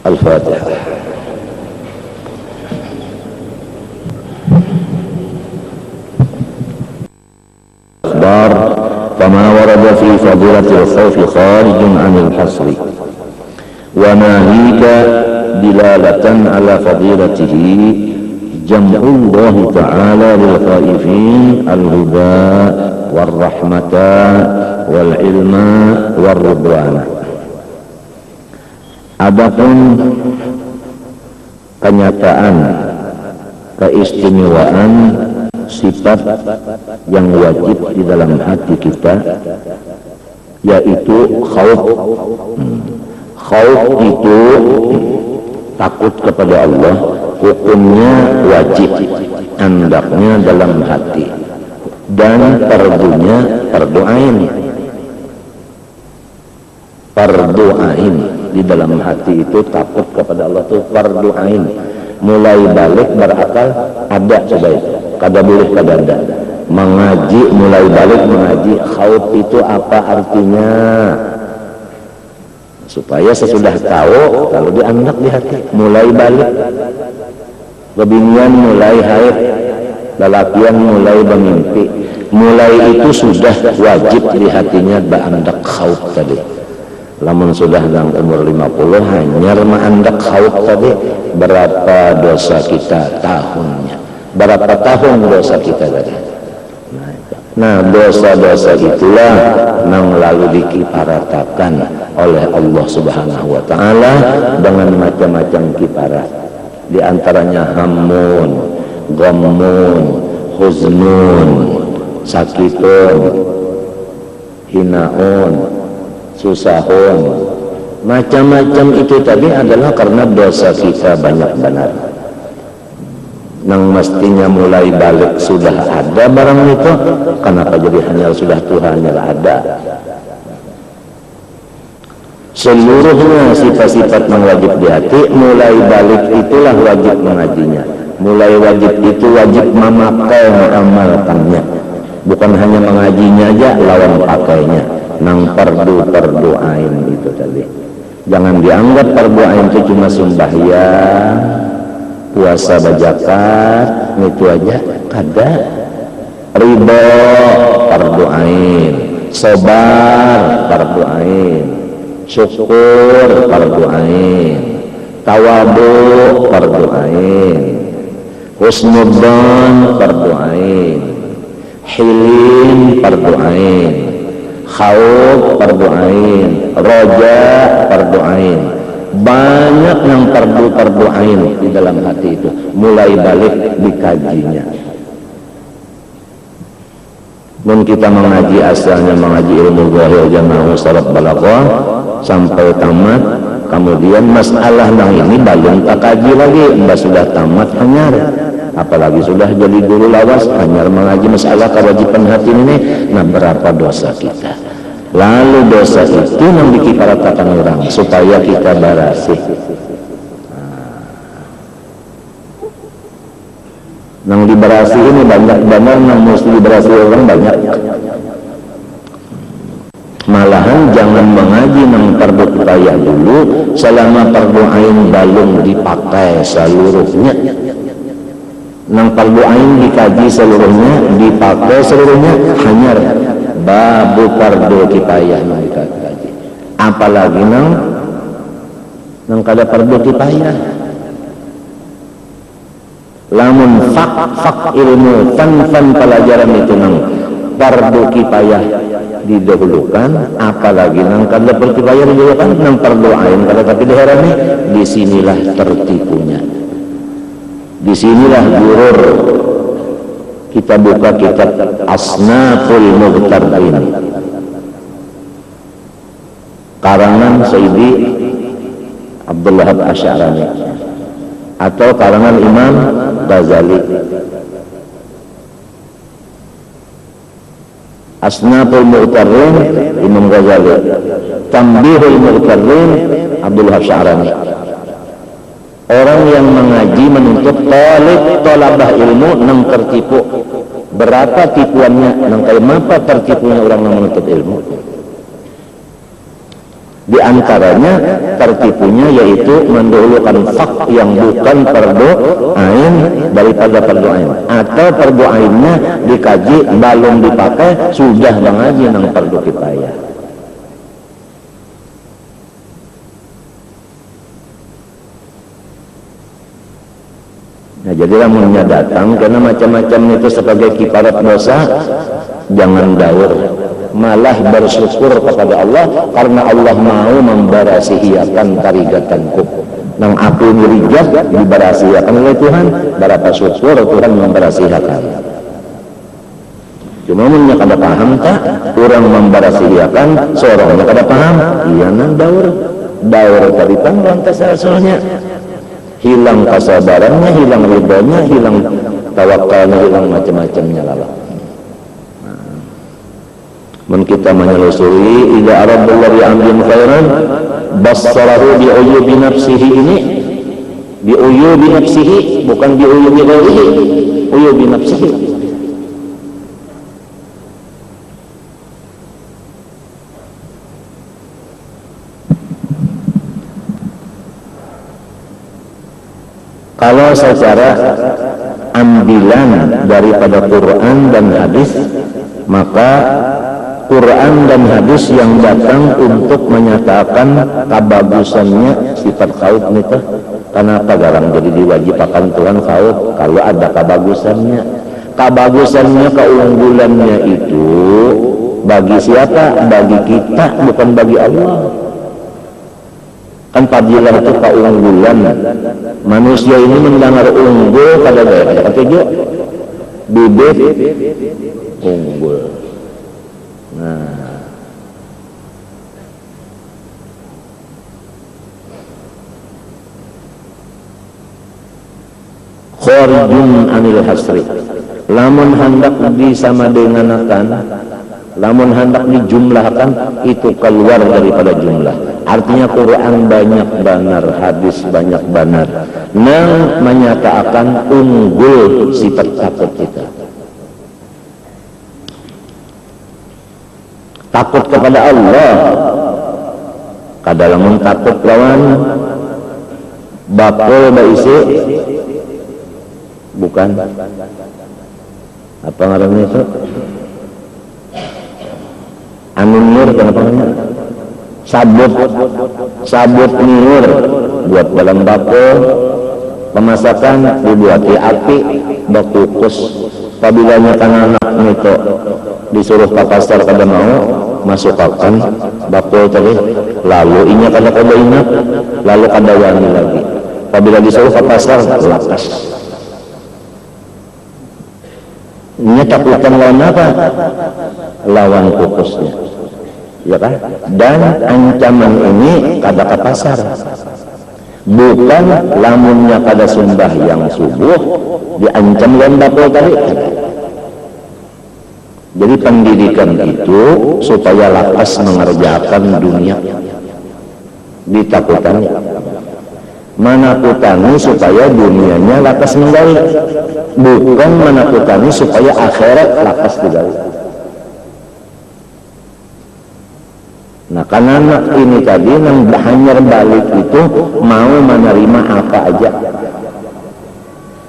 Al-Fatihah. Akhbar fama warada fi fadilatil khawfi kharijun 'anil hasri wa nahika dilalatan ala fadilatihi jam'ullah ta'ala lil khaifin al-huda wal rahmata wal ilma wal ridwana. Adapun kenyataan keistimewaan sifat yang wajib di dalam hati kita, yaitu khauf. Khauf itu takut kepada Allah, hukumnya wajib, hendaknya dalam hati, dan fardunya fardu ain. Fardu ain di dalam hati itu takut kepada Allah itu fardu ain. Mulai balik berakal ada coba itu, kada boleh kada ada. Mengaji mulai balik mengaji, khauf itu apa artinya? Supaya sesudah tahu, kalau dianak di hati, mulai balik, kebinian mulai haid, lelakian mulai bermimpi, mulai itu sudah wajib di hatinya berandak khauf tadi. Lamun sudah dalam umur 50 hanyar mengandak khauf tadi, berapa dosa kita tahunnya, berapa tahun dosa kita tadi. Nah, dosa-dosa itulah yang lalu dikiparatakan oleh Allah Subhanahu wa Ta'ala dengan macam-macam kiparat. Di antaranya hammun, ghammun, huznun, sakitun, hinaun, susahun. Macam-macam itu tadi adalah karena dosa kita banyak benar. Yang mestinya mulai balik sudah ada barang itu, kenapa jadi hanya sudah Tuhannya ada? Seluruhnya sifat-sifat yang wajib di hati, mulai balik itulah wajib mengajinya. Mulai wajib itu wajib memakai mengamalkannya. Bukan hanya mengajinya aja, lawan pakainya. Nang fardu ain itu tadi. Jangan dianggap fardu ain itu cuma sembahyang, puasa bajakat, itu aja. Kada. Ridho fardu ain, sabar fardu ain, syukur fardu ain, tawadu fardu ain, husnudzon fardu ain, hilim fardu ain, khauf fardu ain, roja fardu ain. Banyak yang fardu ain di dalam hati itu, mulai balik dikajinya. Dan kita mengaji asalnya mengaji ilmu zahir jamaah salaf balaghah sampai tamat, kemudian masalah yang ini belum tak kaji lagi, sudah tamat hanyar, apalagi sudah jadi guru lawas hanyar mengaji masalah kewajiban hati ini. Nah, berapa dosa kita? Lalu dosa itu yang dikiparatakan orang supaya kita barasih. Yang diberasi ini banyak benar, yang mesti diberasi orang banyak. Malahan jangan mengaji yang fardu kifayah dulu selama fardu ain belum dipakai seluruhnya. Yang fardu ain dikaji seluruhnya, dipakai seluruhnya, hanya babu fardu kifayah yang dikaji. Apalagi nang kada fardu kifayah. Lamun fak ilmu fan pelajaran itu nang fardu kifayah didahulukan, apalagi nang kada fardu kifayah didahulukan, nang fardu ain kada tapi diherani. Disinilah tertipunya, disinilah gurur. Kita buka kitab Asnaful Mughtarrin karangan Sayyidi Abdullah Asy'arani atau karangan Imam Ghazali. Asnaful Mughtarrin Imam Ghazali, Tambihul Mughtarrin Abdullah Asy'arani. Orang yang mengaji menuntut tolabah ilmu nang tertipu. Berapa tipuannya, nang kayak apa tertipunya orang yang menuntut ilmu? Di antaranya tertipunya yaitu mendahulukan fak yang bukan fardu ain daripada fardu ain, atau fardu ainnya dikaji belum dipakai sudah mengaji nang fardu kifayah. Nah, jadi lamunnya datang karena macam-macam itu sebagai kifarat dosa, jangan daur, malah bersyukur kepada Allah karena Allah mau membarasihiakan tarigatanku. Nang aku ngerijat dibarasihiakan oleh Tuhan, berapa syukur Tuhan membarasihiakan. Cuma punya kada paham tak, orang membarasihiakan, seorangnya kada paham, iya nang daur tadi tanggung lantas asalnya. Hilang kesabarannya, hilang ridhonya, hilang tawakalnya, hilang macam-macamnya lalah. Men kita menyelusuri idza aradallahu bi amrin khairan bassarahu bi uyubi nafsihi, ini bi uyubi nafsihi bukan bi uyubi ghairihi, uyubi nafsihi. Kalau secara ambilan daripada Quran dan hadis, maka Quran dan hadis yang datang untuk menyatakan kebagusannya sifat khauf itu, kenapa garang jadi diwajibkan Tuhan khauf kalau ada kebagusannya keunggulannya itu bagi siapa? Bagi kita, bukan bagi Allah. Kan fadilah itu keunggulan. Manusia ini mendengar unggul pada daerah ketiga bibit unggul. Nah, kharijun anil hasri, lamun hendak disama dengankan, lamun hendak dijumlahkan itu keluar daripada jumlah. Artinya Quran banyak benar, hadis banyak benar, nang menyatakan unggul sifat takut kita. Takut kepada Allah, kadalamun takut lawan bakul baisi, bukan apa ngarannya itu, anunur kenapa namanya? Sabut niur buat dalam bakul, pemasakan dibuati api bakukus. Apabila anak itu disuruh ke pasar kada mau masukkan bakul tadi, lalu inya kada ingat, lalu kada wani lagi. Apabila disuruh ke pasar lakas. Inya takutan lawan apa? Lawan kukusnya. Ya kan? Dan ancaman ini kada ke pasar, bukan lamunnya kada sumbah yang subuh diancam lawan bakul tadi. Jadi pendidikan itu supaya lakas mengerjakan dunia, ditakutan menakutani supaya dunianya lakas menggali, bukan menakutani supaya akhirat lakas digali. Nah, karena anak ini tadi yang hanya balik itu mau menerima apa aja.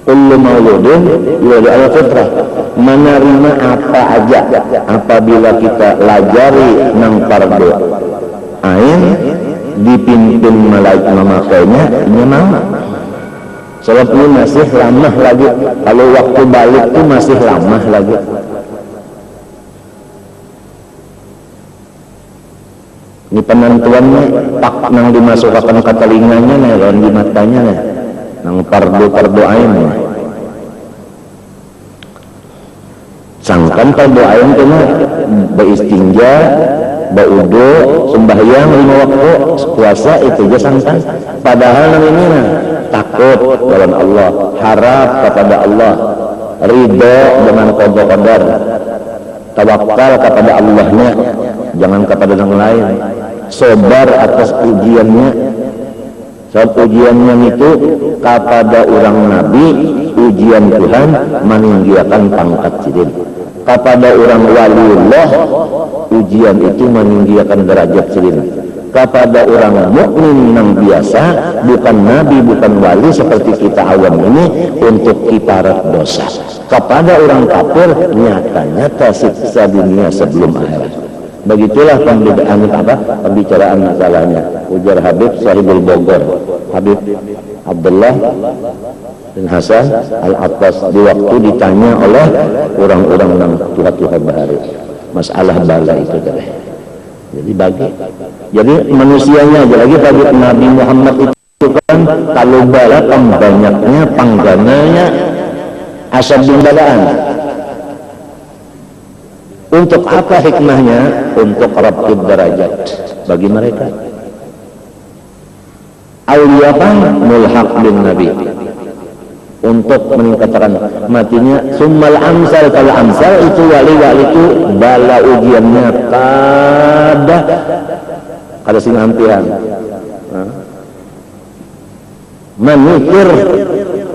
Kullu mauludin yuladu ala fitrah, menerima apa aja. Apabila kita lajari nang fardu ain dipimpin malaikat memakainya, ini mau. Sebab ini masih lama lagi. Kalau waktu balik itu masih lama lagi. Ini penentuannya tak nang dimasukkan ke telinganya nih, dan di matanya nih, nang fardu ain nih. Sangkan fardu ain itu mah beristinja, baudo, sembahyang 5 waktu, puasa itu aja sangkan. Padahal nang ini nah, takut kepada Allah, harap kepada Allah, ridho dengan qada qadar, tawakal kepada Allahnya, jangan kepada yang lain. Sabar atas ujiannya. Sebab ujiannya itu kepada orang Nabi, ujian Tuhan meninggikan pangkat sidin. Kepada orang waliullah, ujian itu meninggikan derajat sidin. kepada orang mukmin yang biasa, bukan nabi, bukan wali seperti kita awam ini, untuk kiparat dosa. Kepada orang kafir nyata-nyata siksa dunia sebelum akhirat. Begitulah pembicaraan masalahnya. Ujar Habib Sahibul Bogor, Habib Abdullah bin Hasan Al-Attas, di waktu ditanya oleh orang-orang yang Tuhan bahari masalah bala itu tadi. Jadi manusianya aja lagi pada Nabi Muhammad itu kan, kalau bala pembanyaknya, panggananya asal balaan. Untuk apa hikmahnya? Untuk rabbid derajat bagi mereka. Aulia kan mulhaq bin Nabi, untuk meningkatkan matinya. Summal amsal, kalau amsal itu wali-wali itu bala ujiannya kada sing ampihan. Manikir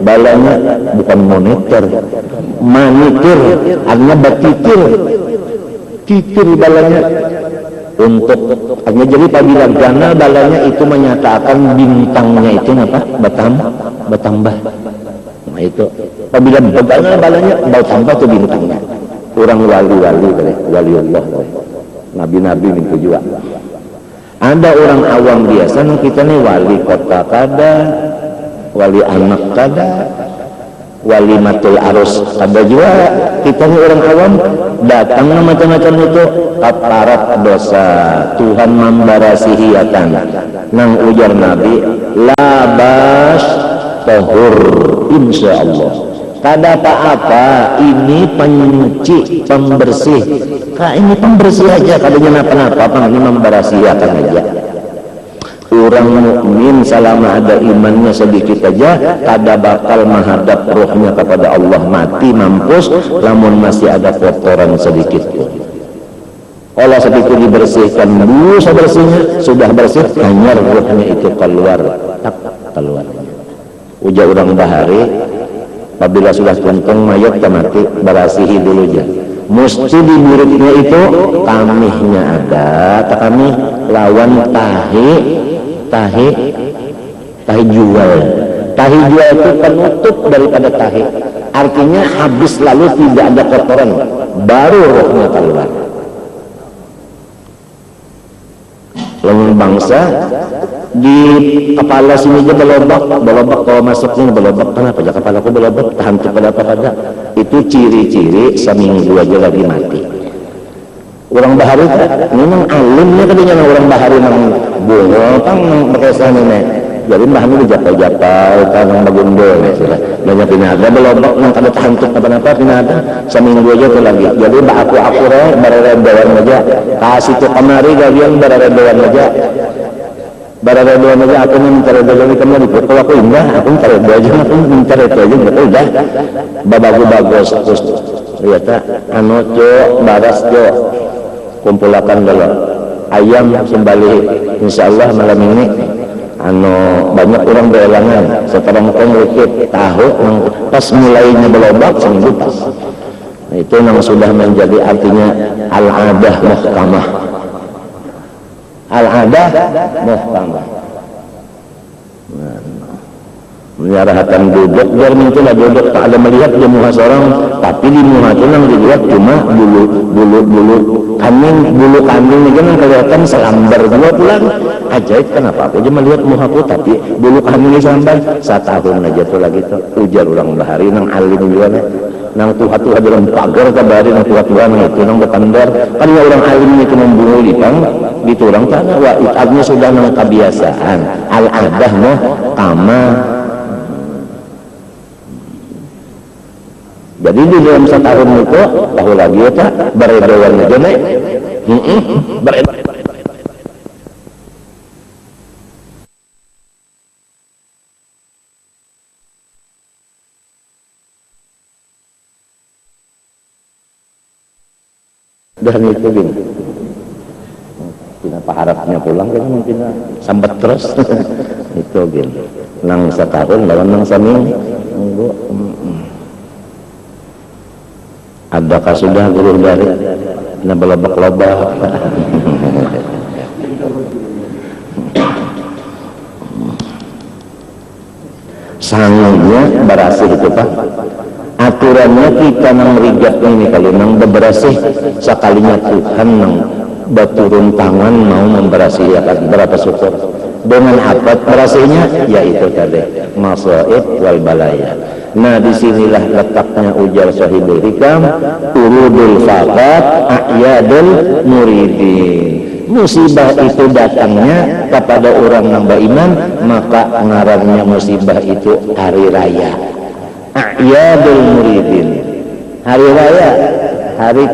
balanya bukan monitor, manikir artinya batikir, kikir balanya. Untuk hanya jadi apabila gana balanya itu menyatakan bintangnya itu apa? Bertambah. Nah itu apabila begana balanya bertambah tuh bintangnya. Orang wali-wali waliullah, nabi-nabi itu juga. Ada orang awam biasa, kita nih wali kota kada, wali anak kada, wali matul arus kada juga. Kita nih orang awam datang macam-macam itu kaparat dosa, Tuhan membarasihiatan. Nang ujar Nabi, labas tahur insyaallah. Kada apa-apa, ini pencuci, pembersih. Ini pembersih aja, kadanya apa-apa, ini membarasihiatan aja. Orang mukmin selama ada imannya sedikit aja, kada bakal menghadap rohnya kepada Allah mati mampus, namun masih ada kotoran sedikit pun. Olah sedikit dibersihkan dulu, sebersihnya sudah bersih, hanya rohnya itu keluar, keluar. Ujar orang bahari, apabila sudah tuntung mayat mati, berasihi dulu aja. Mesti di muridnya itu kamihnya ada, tak kami lawan tahi jual. Tahi jual itu penutup daripada tahi. Artinya habis lalu tidak ada kotoran, baru rohnya keluar. Lalu bangsa di kepala sini aja belobak kalau masuknya belobak. Kenapa aja kepala aku belobak? Tahan pada apa pada? Itu ciri-ciri seminggu aja lagi mati. Orang bahari memang alimnya katanya orang bahari nang bunga kan berkesan ini. Jadi bahan itu japal-japal tanang bagundo banyak pinada belobak nang kada tahan apa pinada seminggu aja tuh lagi. Jadi aku barare-baran aja kasih tuh kamari gagian barare-baran aja aku mencari doa kemari. Kalau aku indah aku mencari doa aja, aku mencari itu aja udah bagus terus lihat anu jo baras jo kumpulakan dulu ayam sembali insyaallah malam ini banyak orang berelangan sekarang pengukit tahu pas mulainya belobak seminggu pas. Nah, itu yang sudah menjadi artinya al-adah muhkamah. Al-adah muhkamah. Menyarahkan duduk biar mintulah duduk tak ada melihat dia muka seorang, tapi di muka itu yang dilihat cuma bulu kambing ini kan kelihatan selambar dua bulan. Ajaib, kenapa aku aja melihat mukaku tapi bulu kambing selambar. 1 tahun aja tuh lagi tuh ujar orang bahari nang alim juga nih, nang tuha-tuha dalam pagar kabari nang tuha-tuha nang itu nang bertandar kan ya orang alim itu membunuh lipang gitu orang tanah wa itadnya sudah nang kebiasaan al-adah kama. Jadi di dalam 1 tahun itu tahu lagi ya tak beredawan aja nih dan itu gini kenapa harapnya pulang kan mungkin sambat terus itu gini nang 1 tahun lawan nang saming adakah sudah guru dari belobak-lobak sangunya berasih itu Pak. Aturannya kita nang rigat ini kalau nang beberasih sekalinya Tuhan nang baturun tangan mau memberasih ya kan berapa syukur. Dengan apa berasihnya? Yaitu tadi masaib wal balaya. Nah disinilah letaknya ujar Sahibul Hikam, urudul faqat a'yadul muridin. Musibah itu datangnya kepada orang yang beriman, maka ngarannya musibah itu hari raya. A'yadul muridin. Hari raya, hari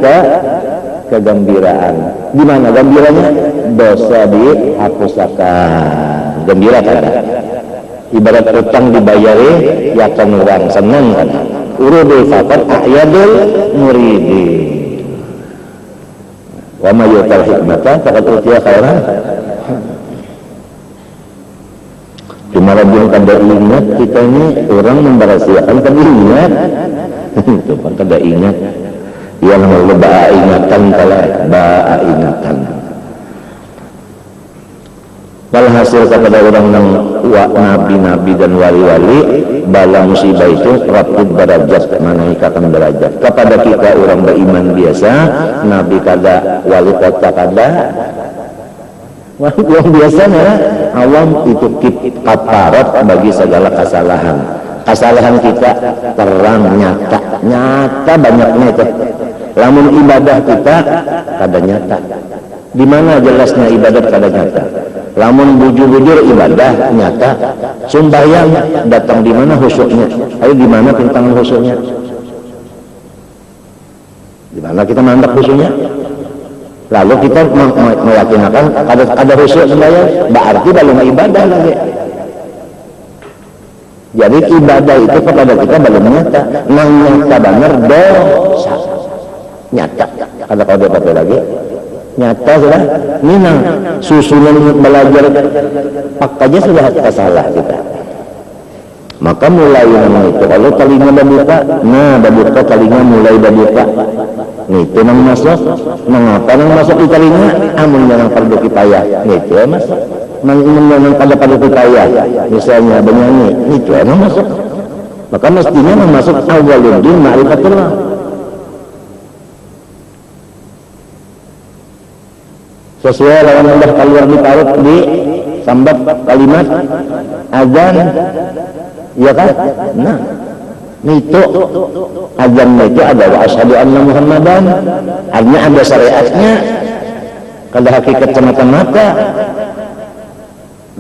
kegembiraan. Di mana gembiranya? Dosa dihapuskan. Gembira kan? Ibarat utang dibayari, ya kan orang senang kan? Urudul faqat a'yadul muridin. Wa may yu'tal hikmata faqad utiya khairan. Cuma yang kada ingat kita ini orang memberasiakan kada ingat. Itu kan kada ingat. Yang Allah ba'a ingatan kala ba'a ingatan. Walhasil kepada orang yang nabi-nabi dan wali-wali bala musibah itu rapid derajat menaikkan derajat. Kepada kita orang beriman biasa, nabi kada, wali kota kada, yang biasanya awam itu kaparat bagi segala kesalahan. Kesalahan kita terang nyata banyaknya itu. Lamun ibadah kita kada nyata. Di mana jelasnya ibadat kada nyata? Lamun bujur-bujur ibadah nyata, sembahyang datang di mana khusyuknya? Ayo di mana tentang khusyuknya? Di mana kita mandap khusyuknya? Lalu kita meyakinkan ada khusyuk sembahyang, berarti belum ibadah lagi. Jadi ibadah itu kepada kita belum nyata, nang nyata benar dosa nyata. Ada kode pakai lagi. Nyata sudah minang susunan belajar pakai sudah salah kita. Maka mulai nama itu kalau telinga berbuka, nah berbuka telinga mulai berbuka. Itu nang masuk, mengapa nang masuk di telinga? Amun yang fardu kifayah, itu ya masuk. Nang pada fardu kifayah, misalnya bernyanyi, itu nang masuk. Maka mestinya nang masuk awwaluddin ma'rifatullah. Sesuai lawan Allah keluar di parut di sambab kalimat azan, ya kan? Nah, itu azan itu ada wa asyhadu anna Muhammadan, artinya ada syariatnya, kada hakikat semata-mata.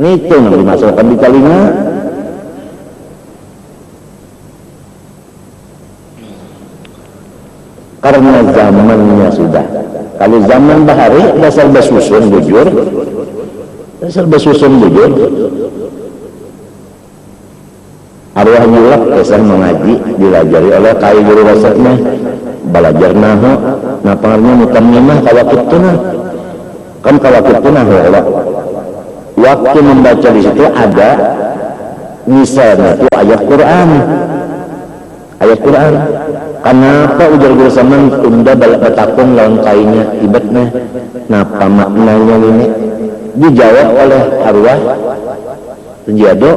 Itu yang dimasukkan di telinga. Karena zamannya sudah. Kalau zaman bahari dasar basusun bujur, arwah nyulak kesan mengaji dilajari oleh kai guru rasanya belajar nahu. Nah pengarnya mutammimah kawakituna kan kawakituna Allah. Waktu membaca di situ ada misalnya itu ayat Quran. Kenapa ujar guru zaman unda balak batakung lawan kainnya ibatnya? Napa maknanya ini? Dijawab oleh arwah Jado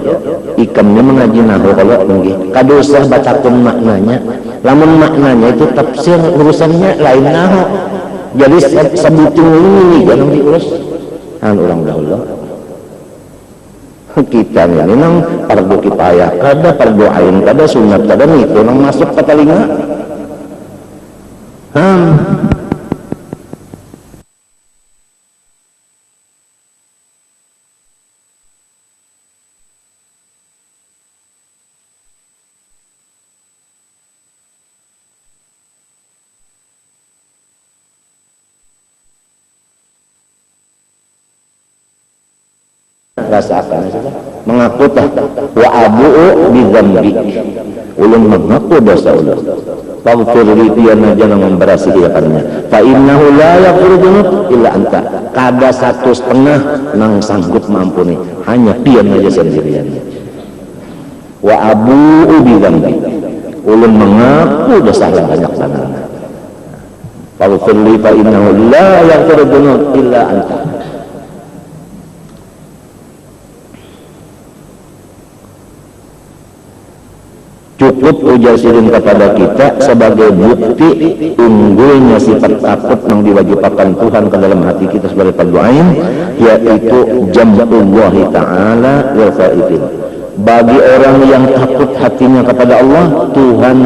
ikamnya mengaji nahu kalau tinggi. Kada usah batakung maknanya. Lamun maknanya itu tafsir urusannya lain nahu. Jadi sebuting ini jangan diurus. Orang dahulu. Kita ini nang fardu kifayah kada, fardu ain kada, sunat kada, itu nang masuk ke telinga. Rasakan mengaku tah wa abu'u bi dzambi ulun mengaku dosa ulun faghfir li tiana jangan memberasihikannya fa innahu la yaghfiru illa anta kada 1,5 nang sanggup mampuni hanya pian aja sendirian wa abu'u bi dzambi ulun mengaku dosa yang banyak sangat faghfir li fa innahu la yaghfiru illa anta. cukup ujar sirin kepada kita sebagai bukti unggulnya sifat takut yang diwajibkan Tuhan ke dalam hati kita sebagai fardu ain, yaitu jam'ullahi ta'ala wal khaifin. Bagi orang yang takut hatinya kepada Allah, Tuhan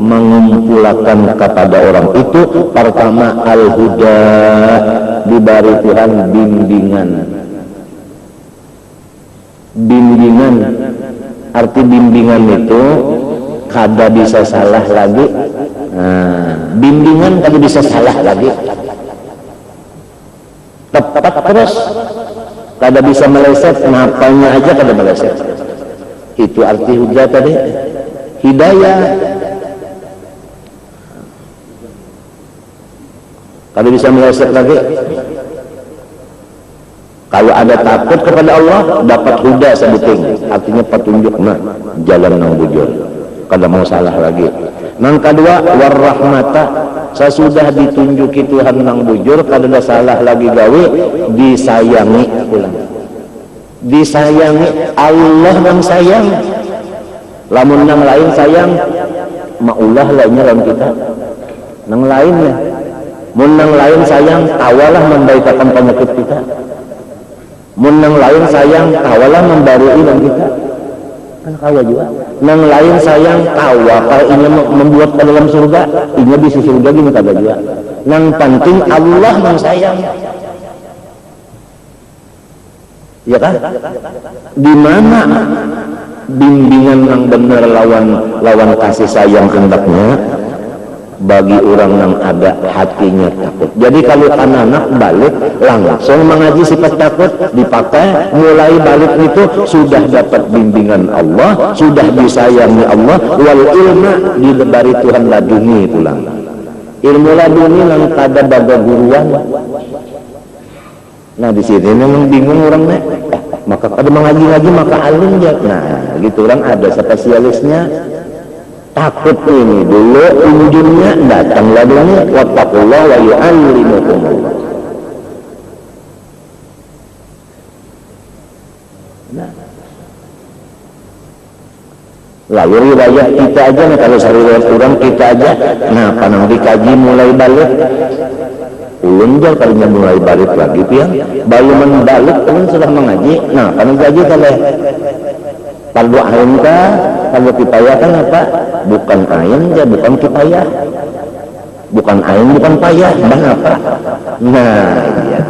mengumpulkan kepada orang itu pertama al-huda, diberi Tuhan bimbingan. Bimbingan, arti bimbingan itu kada bisa salah lagi. Bimbingan kada bisa salah lagi, tepat terus, kada bisa meleset, napanya aja kada meleset. Itu arti huda tadi, hidayah. Kada bisa meleset lagi. Kalau ada takut kepada Allah, dapat huda sebuting, artinya petunjuk, jalan yang bujur, kada mau salah lagi. Yang kedua, warahmata, sesudah ditunjuki Tuhan yang bujur, kada ada salah lagi gawe, disayangi ulang. Disayangi, Allah yang sayang. Lamun yang lain sayang, maulah lainnya lawan kita. Yang lainnya, mun yang lain sayang, tawalah membaikkan penyakit kita. Mun yang lain sayang, tawalah membarui dan kita. Kan kawa juga. Yang lain sayang, tawa kalau ini membuat ke dalam surga, ini bisa surga gini kada juga. Yang penting Allah yang sayang. Ya kan? Di mana bimbingan yang benar lawan kasih sayang hendaknya bagi orang yang ada hatinya takut. Jadi kalau anak balik langsung mengaji sifat takut dipakai, mulai balik itu sudah dapat bimbingan Allah, sudah disayangi Allah, wal ilma diberi Tuhan laduni pulang. Ilmu laduni yang kada baga guruan. Nah di sini memang bingung orangnya. Maka kada mengaji lagi maka alim ya. Nah gitu orang ada spesialisnya. Takut ini dulu ujungnya datanglah dunia, wattaqullah wa yu'allimukumullah. Lalu riwayat kita aja, kalau riwayat orang kita aja, nah panang dikaji mulai balik, ulun jauh kalinya mulai balik lagi piang, baru balik ulun sudah mengaji, nah panang kaji kalau fardu ain kah, fardu kifayah kan apa? Bukan ain ya, bukan kifayah, bukan ain, bukan payah, bang apa? Nah iya.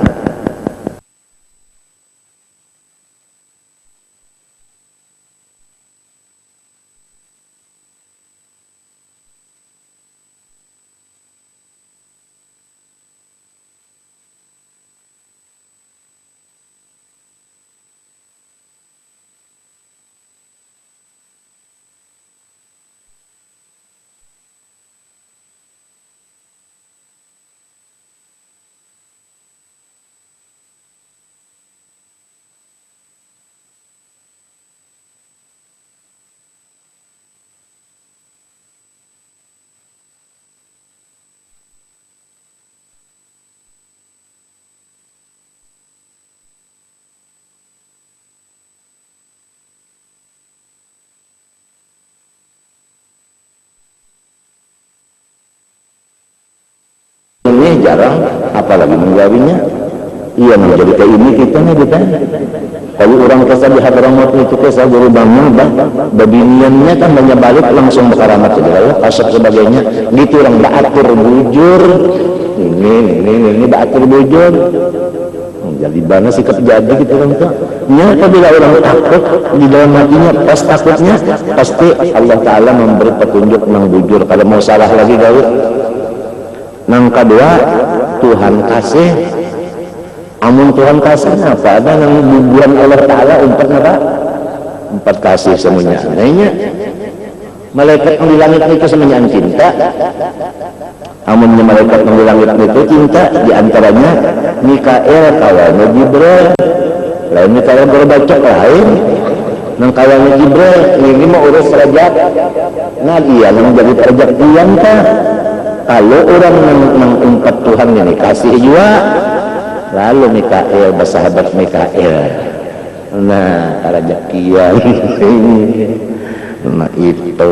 Ini jarang, apalagi menggawinya. Iya menjadi kayak ini kita nih kita. Kalau orang kesal di Hadramaut itu kesal dari bangun, babiniannya kan banyak balik langsung berkaramat saja, asap sebagainya. Gitu orang baatur bujur. Ini baatur bujur. Jadi mana sikap jadi gitu kan tuh. Nya apabila orang takut di dalam hatinya pas takutnya pasti Allah Taala memberi petunjuk yang bujur. Kalau mau salah lagi gawe. Yang kedua, Tuhan kasih. Amun Tuhan kasih apa? Ada yang dibuat Allah Ta'ala empat kasih semuanya. Nah, malaikat yang di langit itu semuanya cinta. Amunnya malaikat yang di langit itu cinta, diantaranya Mikael kawannya Jibril. Lainnya kalau berbacok lain. Nang kawannya Jibril ini mau urus derajat. Nah dia yang menjadi derajat dia kah? Kalau orang mengungkap Tuhan ini kasih juga, lalu Mikael bersahabat Mikael. Nah, rezekian. Nah itu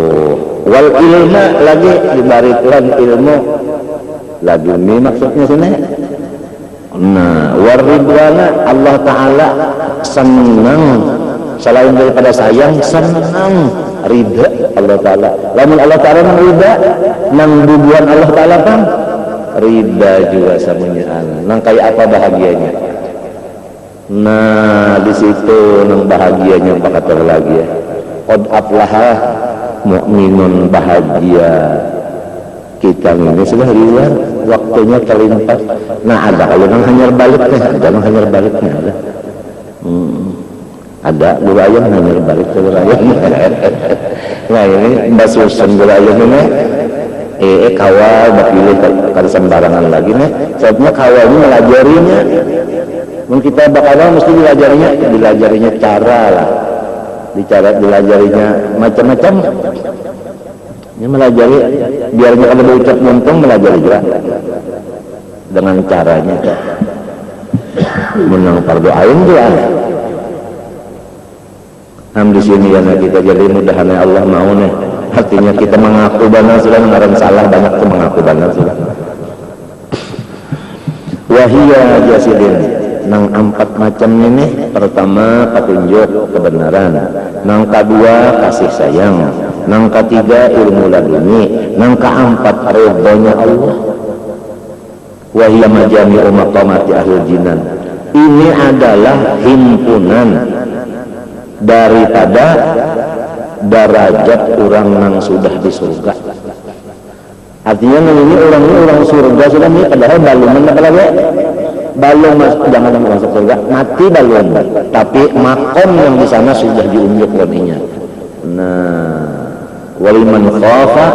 wal ilma lagi diberi Tuhan ilmu lagi ini maksudnya sini. Nah waridwana Allah Ta'ala senang selain daripada sayang senang ridha Allah Ta'ala. Lamun Allah Ta'ala nang ridha nang bubuhan Allah Ta'ala kan ridha juga samanya nang kayak apa bahagianya. Nah di situ nang bahagianya kata lagi ya qad aflaha mu'minun bahagia kita ini sudah liar waktunya terlimpas. Nah ada kalau nang hanyar baliknya ada nang hanyar baliknya ada ada bulu ayam hanyar balik ke bulu ayam. Nah ini mbak susun bulu ayam ini kawal bakilih kada sembarangan lagi nih sebabnya kawalnya melajarinya mungkin kita bakalan mesti dilajarinya cara lah dilajarinya macam-macam ini melajari biarnya kalau berucap untung melajari juga dengan caranya menang fardu ain dia di sini ya kita jadi mudahan Allah mau nih artinya kita mengaku benar sudah mengarang salah banyak tuh mengaku benar sudah wahia jasidin nang 4 macam ini pertama petunjuk kebenaran nang kedua kasih sayang nang ketiga ilmu laduni nang keempat ridhonya Allah wahia majami'u maqamati ahlul jinan ini adalah himpunan daripada derajat orang yang sudah di surga. Artinya ini orang surga sudah ini padahal balum apalagi balum jangan masuk surga mati balum tapi makom yang di sana sudah diunjuk olehnya. Nah waliman khafa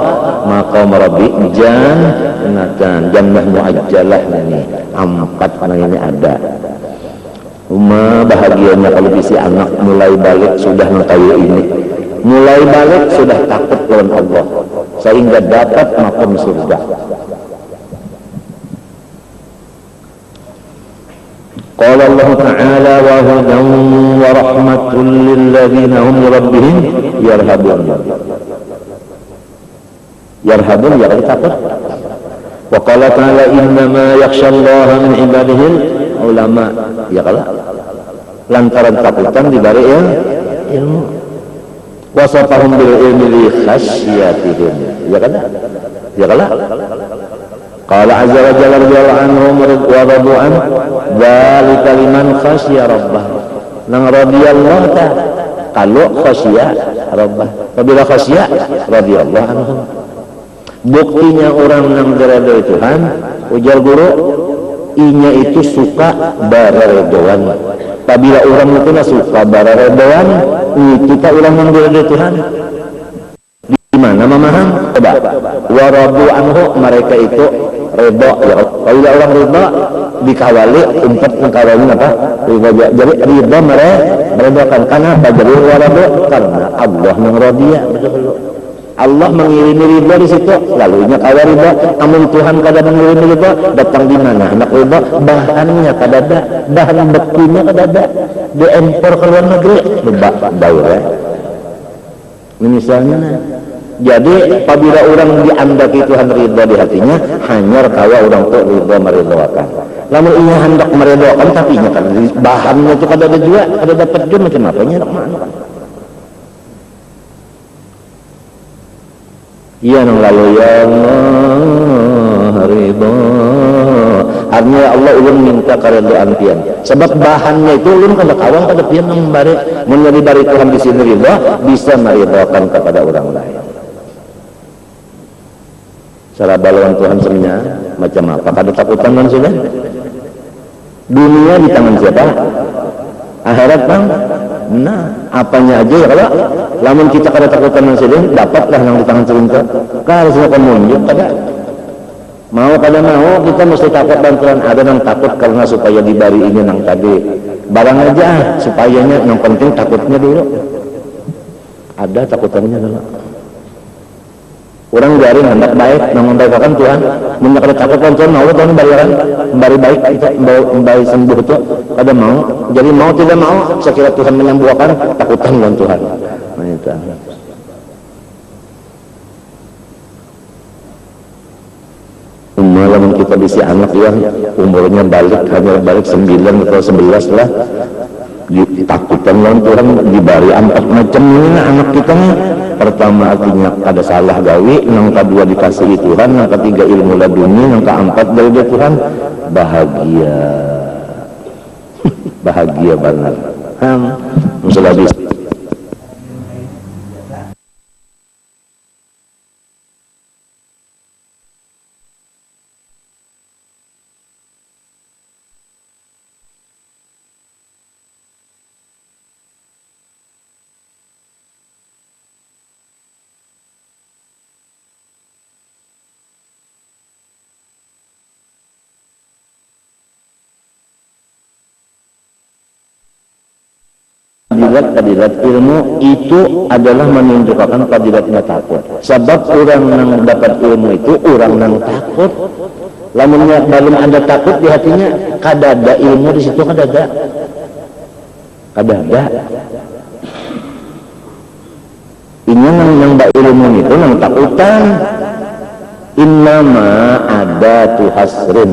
maqam rabbi jannah muajjalah ini 4 ini ada. Bahagianya kalau bisa anak mulai balik sudah mengetahui ini mulai balik sudah takut lawan Allah sehingga dapat makom surga. Qala Allah Ta'ala wa hudan wa rahmatul lil ladzina hum rabbihim yarhabun ya takut. Wa qala ta'ala innama yakhshallaha min ibadihi ulama ya kalau lantaran takutan dibari ya ilmu wasafahum bil ilmi li khasyatihim ya kan qala azza wa jalla radhiyallahu anhum wa radu an dzalika liman khasya rabbah nang radhiyallahu ta kalau khasya rabbah apabila khasya radhiyallahu anhum buktinya orang yang diridhoi Tuhan ujar guru inya itu suka bararedoan apabila orang itu suka bararedoan kita orang yang diridhoi Tuhan di mana memaham coba waradu anhu mereka itu redha ya apabila orang redha dikawali untuk mengkawali apa ridha jadi ridha mereka kan karena apa jadi waradu karena Allah yang radhiya betul Allah mengirimi ridha di situ lalu nya kawa ridha amun Tuhan kada mengirimi ridha datang di mana anak ridha bahannya kada ada bahan bekunnya kada ada diimpor ke luar negeri bebak daurah misalnya jadi apabila orang diandaki Tuhan ridha di hatinya hanya kawa orang tu ridha meridhakan lamun ia hendak meridhakan tapi nya kan bahannya itu kada ada juga kada dapat juga macam apa nya nak mana ya nang lalu ya Allah ridha artinya Allah ulun minta keridhaan pian sebab bahannya itu ulun kada kawan kada pian nang bari menjadi bari Tuhan di sini ridha bisa meridhakan kepada orang lain cara balawan Tuhan sebenarnya macam apa kada takutan kan sudah dunia di tangan siapa akhirat bang nah apanya aja ya kalau lamun kita kada takutan sedih dapatlah yang di tangan sebentar kalau semua menunjuk kada mau kita mesti takut bantuan ada yang takut karena supaya dibari ini yang tadi barang aja supayanya yang penting takutnya dulu ada takutannya dulu orang garing hendak baik mengumpulkan Tuhan menyakit takut Tuhan mau Tuhan bayaran bari baik kita bari sembuh itu kada mau jadi mau tidak mau sekira Tuhan menyembuhkan takutan dengan Tuhan kita bisi anak yang umurnya hanya balik 9 atau 11 lah, ditakutan lawan Tuhan dibari 4 macam ini anak kita nih. Pertama artinya ada salah gawi, yang kedua dikasihi Tuhan, yang ketiga ilmu laduni, yang keempat dari Tuhan. Bahagia bahagia banget. Masalah fadilat ilmu itu adalah menunjukkan fadilatnya takut. Sebab orang yang dapat ilmu itu orang yang takut. Lamunnya belum ada takut di hatinya, kadada ilmu di situ kadada. Ini yang ilmu itu yang takutan. Innama ada tuhasrin.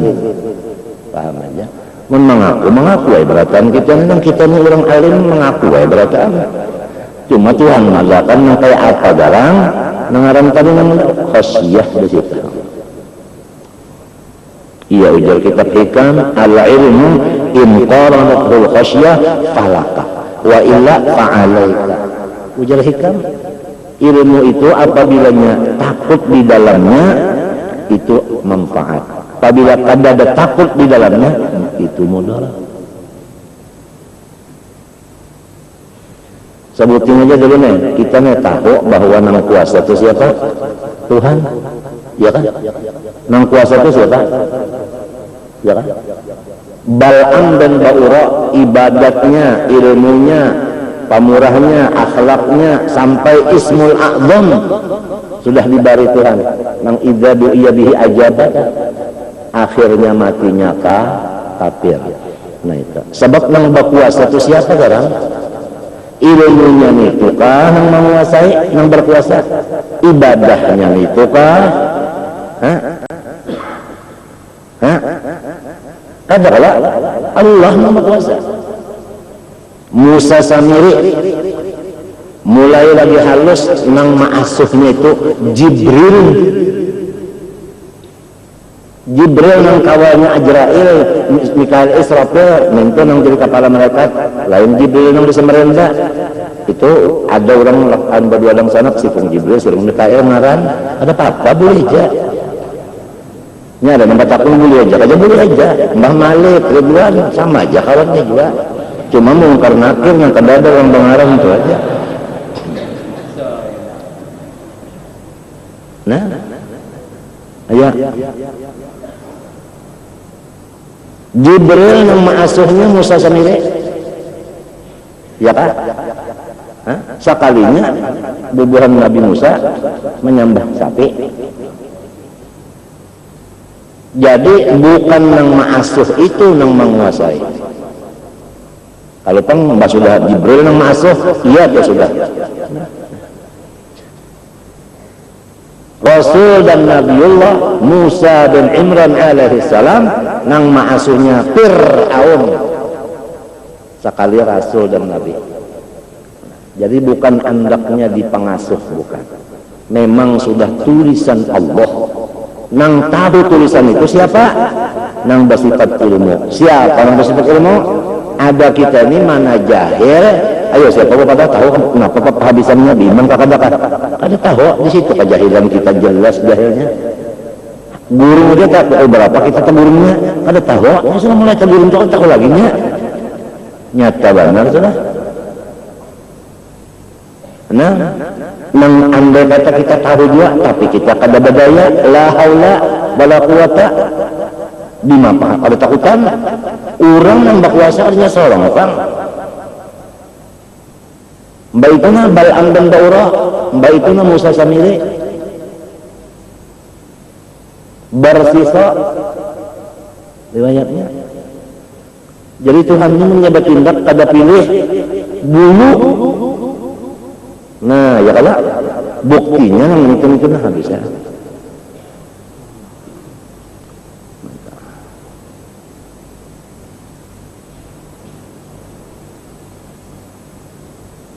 Paham aja? Mengaku beratan kita ini orang alim mengaku beratan. Cuma Tuhan mengatakan yang kayak apa garang nangaran tadi namanya khasyah di situ. Iya ujar kita hikam al ilmu in qaranatul khasyah falaka wa illa fa'alaika. Ujar hikam ilmu itu apabila takut di dalamnya itu manfaat. Apabila ada takut di dalamnya itu mudarat. Sebutin aja dulu nih, kita nih tahu bahwa nang kuasa itu siapa? Tuhan, ya kan? Nang kuasa itu siapa? Ya kan? Bal'am dan Ba'ura ibadatnya, ilmunya, pamurahnya, akhlaknya sampai Ismul A'zam sudah dibari Tuhan. Nang idza du'iya bihi ajabat. Akhirnya matinya kafir. Nah itu sebab nang berkuasa itu siapa sekarang? Ilmunya itu kah nang menguasai, nang berkuasa? Ibadahnya itu kah? Kadalah Allah yang berkuasa. Musa Samiri mulai lagi halus nang ma'asuhnya itu Jibril nang kawannya Ajrail, Mikail, Israfil, itu nang jadi kepala malaikat. Lain Jibril nang bisa merenda. Itu ada orang lakukan berdua dalam sana sifung Jibril, sifung Mikail ngaran. Ada apa-apa boleh aja. Ini ada nampak takun boleh aja boleh aja. Mbah Malik, Ridwan sama aja kawannya juga. Cuma mengungkar nakin yang kedada orang pengarang itu aja. Nah, ayo. Jibril yang mengasuhnya Musa Samiri, ya kan? Sekalinya bubuhan Nabi Musa menyembah sapi. Jadi bukan yang mengasuh itu yang menguasai. Kalau pun sudah Jibril yang mengasuh, iya dia sudah. Rasul dan Nabiullah Musa bin Imran alaihissalam nang ma'asuhnya Fir'aun sekali Rasul dan Nabi. Jadi bukan andaknya di pengasuh, bukan. Memang sudah tulisan Allah. Nang tahu tulisan itu siapa? Nang bersifat ilmu. Siapa nang bersifat ilmu? Ada kita ini mana jahil. Ayo siapa pada tahu kenapa kehabisannya bimbang kakak ada tahu di situ kejahilan kita jelas jahilnya. Guru dia tak berapa kita gurunya ada tahu. Ya sudah mulai guru itu tahu lagi nya. Nyata benar sudah. Nah, andai kata kita tahu juga tapi kita kada berdaya, la haula wala quwata bimapa ada takutan. Orang yang berkuasa artinya seorang orang. Mbak ituna Bal'am dan Ba'ura, mbak ituna Musa Samiri bersisa riwayatnya. Jadi Tuhan ini menyebut tindak kada pilih bulu. Nah ya kalau buktinya yang itu habis ya.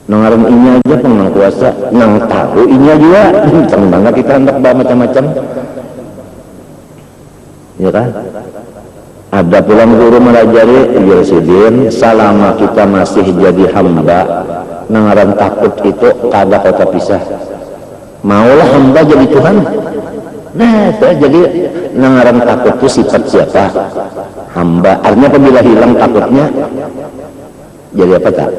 Nangaran inya aja pengang kuasa, nang tahu inya juga, kencang banget kita hendak bawa macam-macam, ya kan? Ada pulang guru melajari, ya sidin, selama kita masih jadi hamba, nangaran takut itu kada kota pisah. Maulah hamba jadi Tuhan. Nah, jadi nangaran takut itu sifat siapa? Hamba. Artinya apabila hilang takutnya, jadi apa tak?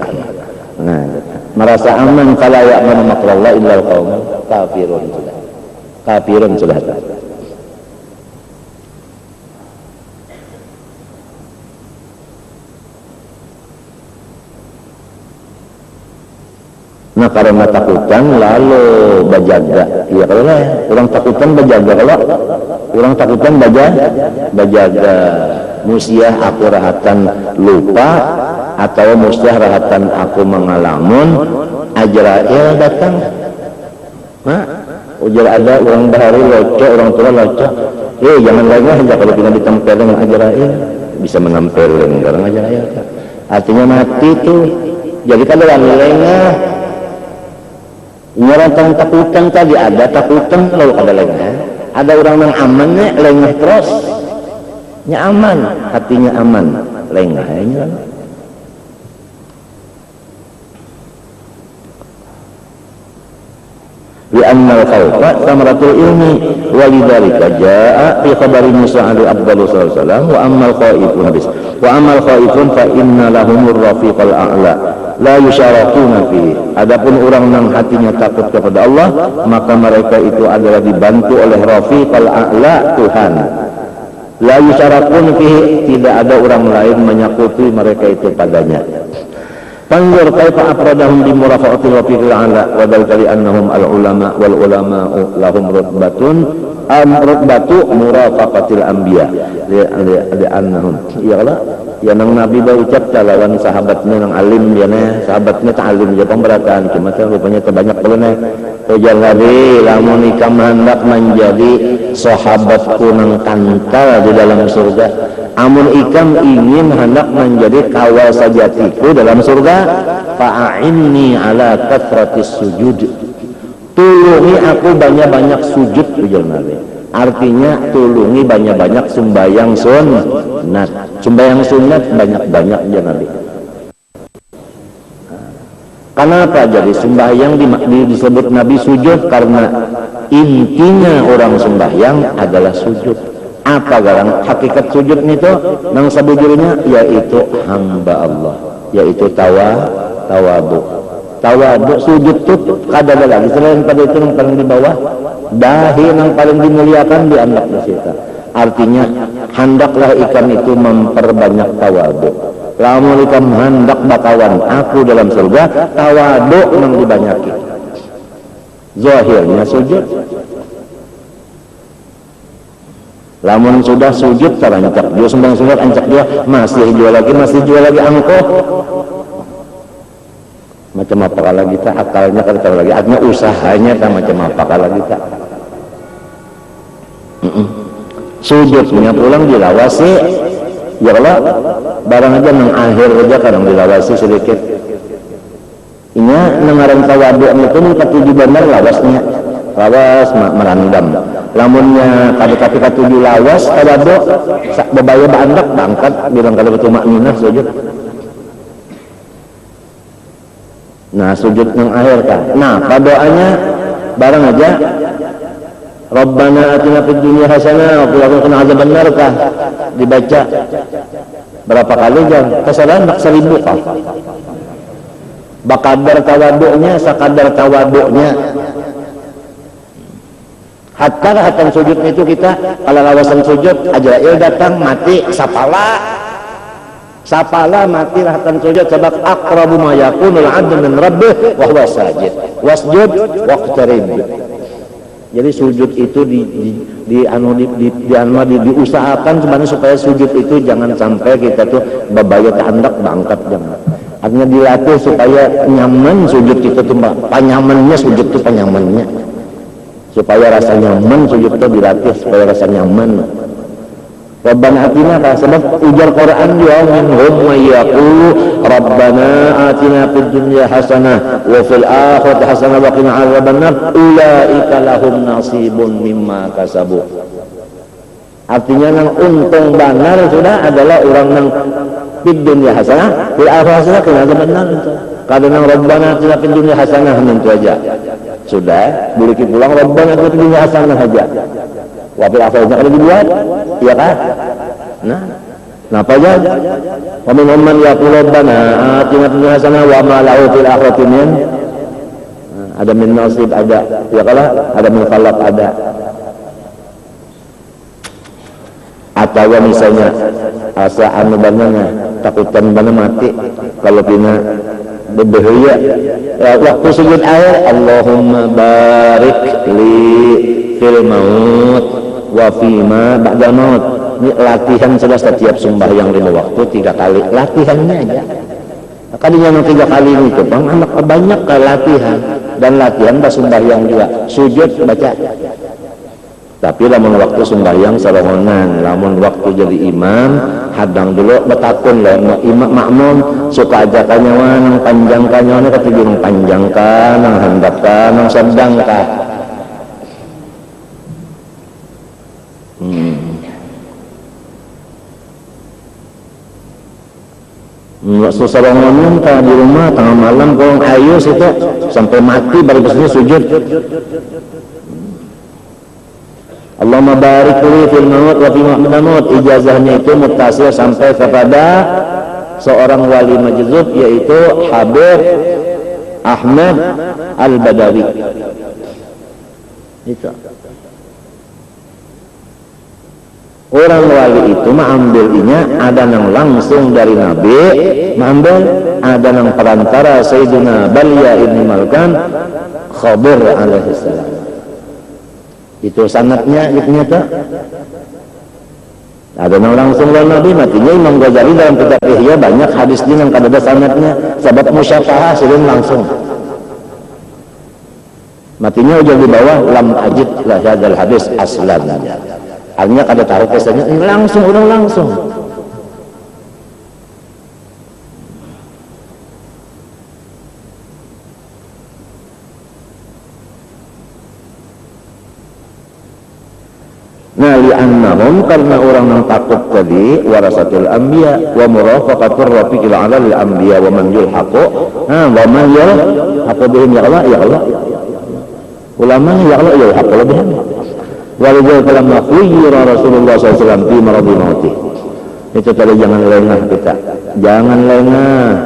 Nah, merasa aman fala ya'manu makrallah illa al-qaumul kafirun sudah. Kafirun sudah. Nah, karena takutan lalu bajaga. Iya kalau lah, orang takutan bajaga, kalau orang takutan bajaga. Musiah aku rahatan lupa atau musiah rahatan aku mengalamun, Ajrail datang. Nah, ujar ada orang bahari locok, orang tua locok. Jangan lagi aja kalau kita ditempel dengan Ajrail, bisa menampelin karena Ajrail. Artinya mati tuh. Jadi kan orang lengah. Nyerang takutan tadi ada takutan lalu ada lengah. Ada orang yang amannya lengah terus. Nya aman, hatinya aman, lengah ya. لأن الخوف ثمرة العلم ولذلك جاء في خبر موسى عليه أفضل الصلاة والسلام وأما الخائفون فإن لهم الرفيق الأعلى لا يشاركون فيه. Adapun orang yang hatinya takut kepada Allah, maka mereka itu adalah dibantu oleh Rafiq al-A'la, Tuhan. La yusyarakun fihi, tidak ada orang lain menyakuti mereka itu padanya. Fanzur kaifa afradahum bi murafa'atil rafiqil a'la wa dalika li annahum al-ulama wal ulama'u lahum rutbatu murafaqatil anbiya li annahum ya nang nabi ba ucap lawan sahabatnya nang alim ya ne sahabatnya ta'alim ya pemberataan cuma rupanya terbanyak pelune ujar nabi lamun ikam hendak menjadi sahabatku nang kantal di dalam surga, amun ikam ingin hendak menjadi kawal sajatiku dalam surga, fa'inni ala kathratis sujud, tulungi aku banyak-banyak sujud ujar nabi. Artinya tulungi banyak-banyak sembahyang sunat. Sembahyang sunat banyak-banyak ya nabi. Kenapa jadi sembahyang disebut nabi sujud? Karena intinya orang sembahyang adalah sujud. Apa garang hakikat sujud itu? Nang sabujurnya yaitu hamba Allah, yaitu tawadu. Tawadu sujud itu kada ada lagi selain pada itu yang paling di bawah, dahi yang paling dimuliakan di anak kita. Artinya hendaklah ikan itu memperbanyak tawadu. Lamun ikan hendak bakawan aku dalam surga, tawadu yang dibanyaki. Zahirnya sujud. Lamun sudah sujud terancak dia sembang sunat ancak dia masih jual lagi angkoh. Macam apa kalau kita akalnya kalau lagi artinya usahanya tak macam apa kalau kita sujudnya pulang dilawasi ya kalau barang aja nang akhir aja kadang dilawasi sedikit ini nangaran tawadu itu katuju benar lawas merandam lamunnya kaki katuju lawas tawadu bebaya bandak bangkat bilang kalau betul makminah sujud. Nah sujud yang akhir kan. Nah pada doanya barang aja Rabbana atina fid dunya hasanah wa qina adzaban nar kah dibaca berapa kali jam? Kesalahan 1000 kah? Bakadar tawaduknya sakadar tawaduknya. Hatta sujud itu kita kalau lawasan sujud Ajrail datang mati sapala mati rahatan sujud sebab aqrabu ma yakunul 'abdu min rabbih wa huwa sajid wasjud waqtarib. Jadi sujud itu diusahakan sebenarnya supaya sujud itu jangan sampai kita tuh babaya kehendak bangkat jangan. Artinya dilatih supaya nyaman sujud itu tuh panyamannya sujud itu panyamannya supaya rasa nyaman sujud itu dilatih supaya rasa nyaman. Rabbana atina sebab ujar Quran juga minhum may yaqulu Rabbana atina fid dunya hasanah wa fil akhirati hasanah wa qina adzabannar ulaika lahum nasibun mimma kasabu. Artinya nang untung benar sudah adalah orang nang fid dunya hasanah fil akhirati hasanah qina adzabannar. Kada nang Rabbana atina fid dunya hasanah itu aja. Sudah, boleh pulang Rabbana atina fid dunya hasanah saja. Wafil akhirnya kalau dibuat, iya kan? Nah, kenapa aja? Wa minhum man yaqulu rabbana atina fid dunya hasanah wa ma lahu fil akhirati min. Ada min nasib ada, ya kalah, ada min khalaq ada. Atau misalnya asa anu banana takutan bana mati kalau pina berbahaya. Ya, waktu sujud air Allahumma barik li fil maut wa fima ba'da maut. Ini latihan sudah setiap sembahyang 5 waktu 3 kali latihannya aja. Kalinya yang 3 kali itu bang anak banyak ke latihan dan latihan pas sembahyang juga sujud baca. Tapi lamun waktu sembahyang sarongonan, lamun waktu jadi imam hadang dulu betakun lah imam makmum suka aja kanyawan nang panjang kanyawan ketiging panjangkan nang handapkan nang sedangkan. Seseorang di rumah tengah malam kong ayo situ sampai mati baru kesini sujud. Allahumma barik li fil maut wa fi maut. Ijazahnya itu muttasil sampai kepada seorang wali majzub yaitu Habib Ahmad Al-Badawi. Itu. Orang wali itu mengambilnya ada yang langsung dari Nabi, mengambil ada yang perantara Sayyidina Balya ibn Malkan Khadir alaihissalam. Itu sanadnya ternyata ada yang langsung dari Nabi. Matinya Imam Ghazali dalam kitab Ihya banyak hadis yang kada sanadnya sebab musyafahah sering langsung. Matinya ujar di bawah lam ajid la hadzal hadis aslan. Artinya kada tahu kesannya langsung orang langsung. Nah li'annahum karena orang yang takut tadi warasatul anbiya wa murafaqatur rafiqil ala lil anbiya wa man yulhaqu wa man yulhaqu bihim ya Allah ulama ya Allah yulhaqu bihim. Walau kalau makhuyira Rasulullah SAW di maradi mauti. Itu tadi jangan lengah kita, jangan lengah.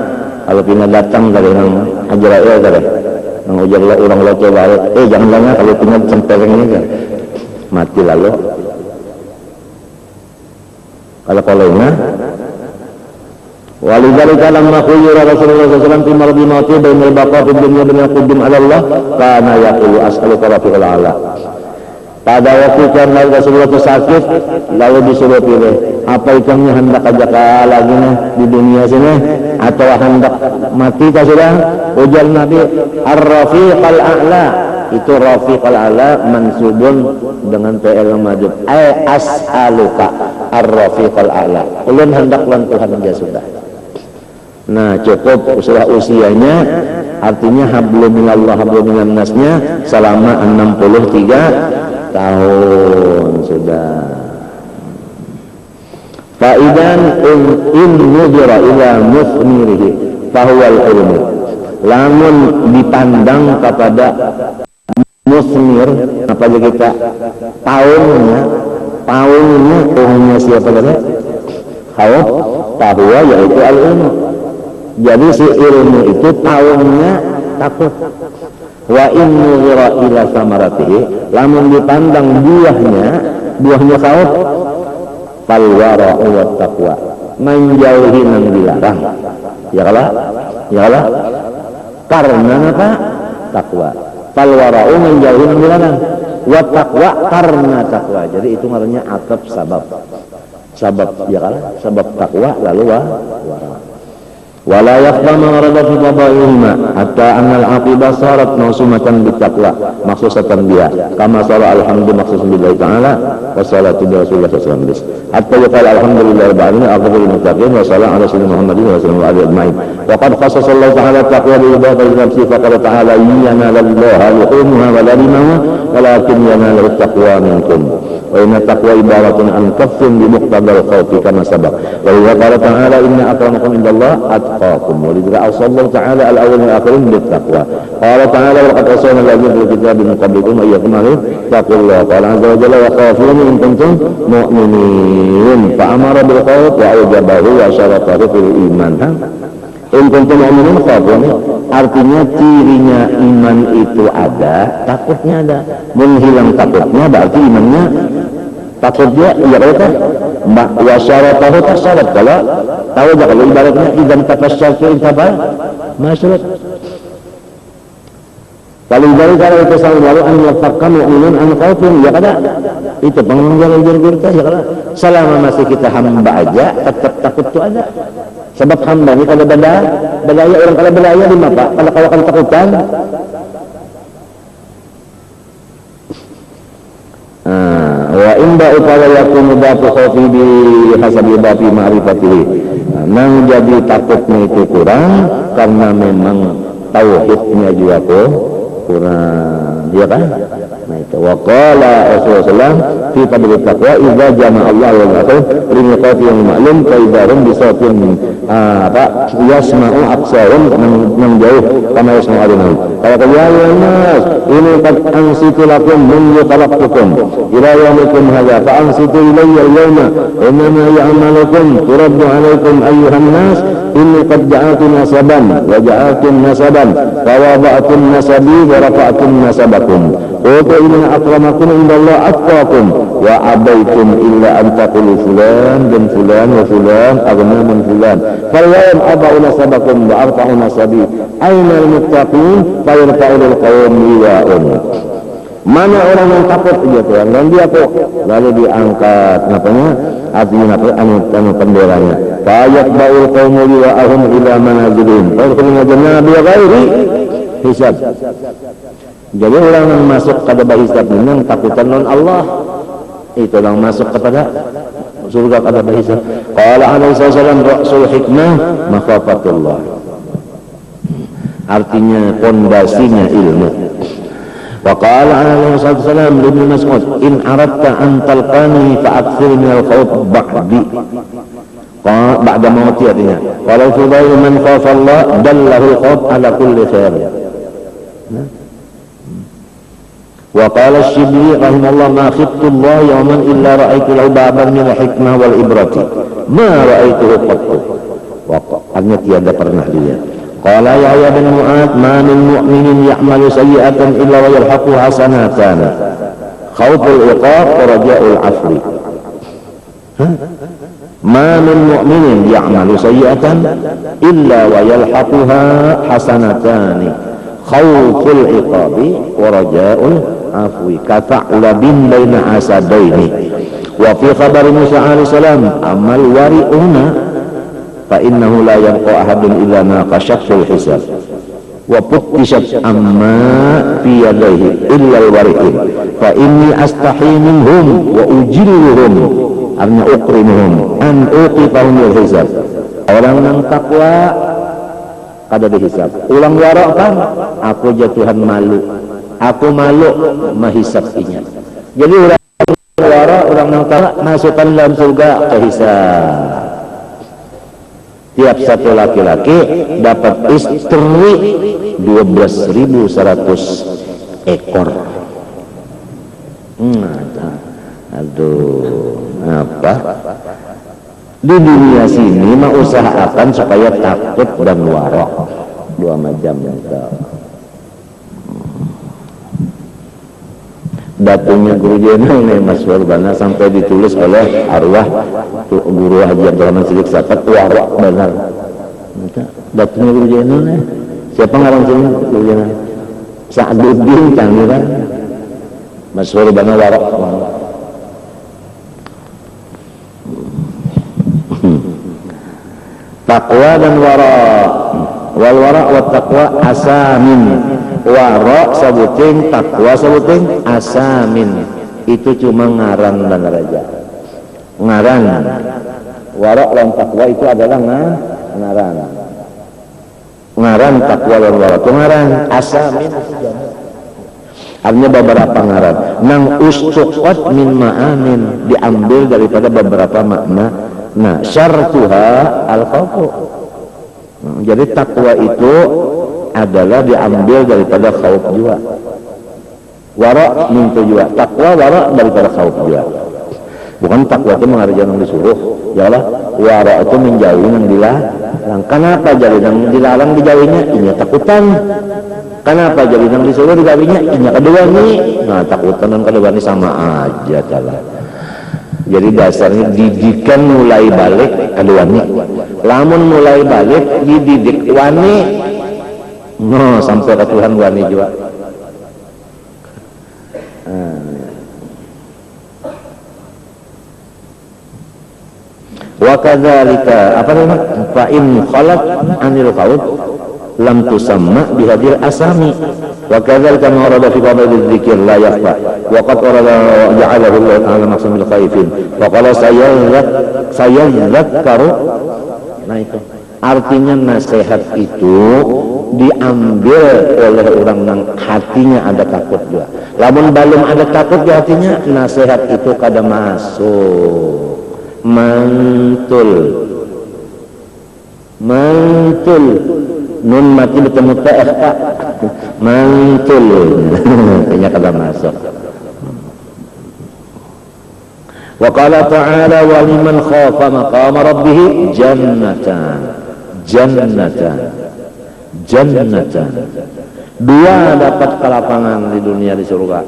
Kalau pina datang dari yang Ajrail tadi, yang ujar orang lo coba, jangan lengah kalau pina cempeleng ini kan, mati lalu. Kalau lengah, walau kalau makhuyira Rasulullah SAW di maradi mauti, bainal baqa fi dunya bainal qudim ala Allah, kana yaqulu as'aluka rafiqal ala. Pada waktu kan Rasulullah itu sakit, lalu disuruh pilih apa ikannya hendak ajak lagi nih di dunia sini atau hendak mati kah sudah? Ujar Nabi ar-rafiq al-a'la. Itu rafiq al-a'la mansubun dengan fi'il majhul. As'aluka ar-rafiq al-a'la. Ulun hendak lan Tuhan aja sudah. Nah cukup sudah usianya, artinya hablum minallah hablum minan nasnya selama 63 tahun sudah. Faidan in nudira ila musmirihi fahuwal ilmu. Lamun dipandang kepada musmir, apa aja kita tahunnya tahunnya siapa tadi? Kau fahuwa yaitu al ilmu. Jadi si ilmu itu tahunnya takut. Wa in nudira ila samaratihi, lamun dipandang buahnya saut fal wara'u wat taqwa, menjauhi yang dilarang. Ya kalah karena apa? Takwa. Fal wara'u menjauhi yang dilarang, wat taqwa karena takwa. Jadi itu ngarannya atap sabab ya kalah, sabab takwa lalu wara. wala yaqba ma warada fi fadailihima hatta anna al-aqibah sarat mausumatan bitaqwa maksusatan biha kama sara alhamdu maksusun billahi ta'ala wa salatu bi rasulillah sallallahu alaihi wasallam hatta yaqala alhamdulillahi rabbil alamin afdhalul muttaqin wa sallallahu ala sayyidina muhammadin wa sallallahu alaihi ajma'in wa qad khassasa Allah ta'ala taqwa bi ibadati nafsi fa qala ta'ala yanalallaha luhumuha wa la dimaha walakin yanalu taqwa minkum wa inna taqwa ibaratun an kaffin bi muqtadal khawfi kama sabaq wa idza qala ta'ala inna akramakum indallahi atqakum wa idza awsallahu ta'ala al-awwal wal akhirin bit taqwa qala ta'ala wa qad awsana alladziina fil kitabi min qablikum ayyakum taqullaha qala azza wa jalla wa khafuni in kuntum mu'minin fa amara bil khawf wa awjabahu wa syaratahu fil iman in kuntum mu'minin khafuni artinya cirinya iman itu ada takutnya ada menghilang takutnya berarti imannya takut dia iya kan wa syaratahu tasyarat kalau tahu aja kalau ibaratnya idan tafasyartu intabal masyarakat kalau ibarat kalau itu selalu an yafakkan mu'minun an khawfin ya kada itu pengajaran kita ya kada selama masih kita hamba aja tetap takut itu ada sebab hamba ini kalau bedaya orang kalau bedaya di mata kalau kawakan takutan wa inda upaya yakun mudatu khawfi bi hasabi babi ma'rifatihi nang jadi takutnya itu kurang karena memang tauhidnya juga kurang ya kan nah itu wa qala Rasulullah fi fadli taqwa idza jama'a Allah wa rasul rini qawfi yang maklum kaidarum bisawtin yasma'u aqsahum yang jauh kama yasma'u adunahum kalau kalian nas ini qad ansitu lakum min khalaqtukum ila yaumikum hadha fa ansitu ilayya al-yawma innama ya'malukum turaddu alaykum ayyuhan nas inni qad ja'altu nasaban wa ja'altum nasaban fa wada'tum nasabi wa rafa'tum nasabakum wa inna akramakum indallahi atqakum wa abaitum illa an taqulu fulan dan fulan wa fulan aghna min fulan fal yawm aba'u nasabakum wa arfa'u nasabi aina al-muttaqin fa yarfa'ul qawm liwa'un mana orang yang takut gitu ya dan dia kok lalu diangkat napanya artinya anu benderanya fa yaqba'ul qawm liwa'ahum ila manazilihim fa yaquluna jannah bi ghairi hisab. Jadi orang yang masuk kepada hisab ini takutan non Allah itu yang masuk kepada surga kepada hisab. Qala alaihi wasallam ra'sul hikmah makhafatullah. Artinya pondasinya ilmu. Wa qala alaihi wasallam Ibnu Mas'ud in aradta an talqani fa akthir min al-khawf ba'di. Ba'da mauti artinya. Kalau Fudail man khafa Allah dallahu al-khawf ala kulli khair. Wa qala Asy-Syibli rahimahullah ma khiftu Allah yawman illa ra'aitu lahu baban min al-hikmah wal ibrati ma ra'aituhu qattu. Wa artinya tiada pernah dia. Qala Yahya bin Mu'ad ma min mu'minin ya'malu sayyi'atan illa wa yalhaqu hasanatan khawful iqab wa raja'ul afwi. Ma min mu'minin ya'malu sayyi'atan illa wa yalhaquha hasanatani khawful iqabi wa raja'ul afwi kata'labin baina asadaini wa fi khabar Musa alaihi salam amal wari'una fa innahu la yabqa ahadun illa ma qashaful hisab wa puttishat amma fi yadayhi illa al-wari'in fa inni astahi minhum wa ujilluhum artinya ukrimuhum an uqifahum bil hisab orang yang takwa kada dihisab ulang warok kan aku jatuhan malu aku malu menghisabnya jadi orang warok orang yang takwa masukkan dalam surga kehisab tiap satu laki-laki dapat istri 12.100 ekor aduh apa di dunia sini mah usahakan supaya takut dan warok 2 macam datungnya guru jenderal nih Mas Warbana sampai ditulis oleh arwah guru Haji Abdurrahman Sidik Sapat warok benar datungnya guru jenderal nih siapa ngarang sini guru jenderal Sa'duddin canggih kan Mas Warbana warok Takwa dan wara. Wal wara wa taqwa asamin. Wara sabuting, takwa sabuting asamin. Itu cuma ngaran dan raja. Ngaran. Wara dan takwa itu adalah ngaran. Ngaran takwa dan wara itu ngaran. Asamin artinya beberapa ngaran. Nang ustuqat min ma'anin, diambil daripada beberapa makna. Nah, syartuha al-khawfu. Jadi takwa itu adalah diambil daripada khauf juga. Wara mintu juga. Takwa wara daripada khauf juga. Bukan takwa itu mengerjakan yang disuruh. Yalah, wara itu menjauhi yang dilarang. Kenapa jadi yang dilarang dijauhinya? Ini takutan. Kenapa jadi yang disuruh dijauhinya? Ini kedua nih. Nah, takutan dan kedua ini sama aja jalan. Jadi dasarnya didikan mulai balik kedua nih. Lamun mulai balik dididik wani. No, sampai ke Tuhan wani juga. Wa kadzalika apa namanya? Fa in khalat anil qaud lam tusamma bihadil asami. Wa kadzalika ma warada fi qabl dzikr la yakhfa. Wa qad warada ja'alahu Allah ta'ala maqsamil khaifin. Wa qala sayadzakkaru. Nah itu artinya nasihat itu diambil oleh orang yang hatinya ada takut juga. Lamun belum ada takut di hatinya, nasihat itu kada masuk. Mantul nun mati bertemu TF Pak. Mantul kayaknya kada masuk. Wa qala ta'ala wa liman khafa maqama rabbih jannatan. Dua dapat kelapangan di dunia di surga.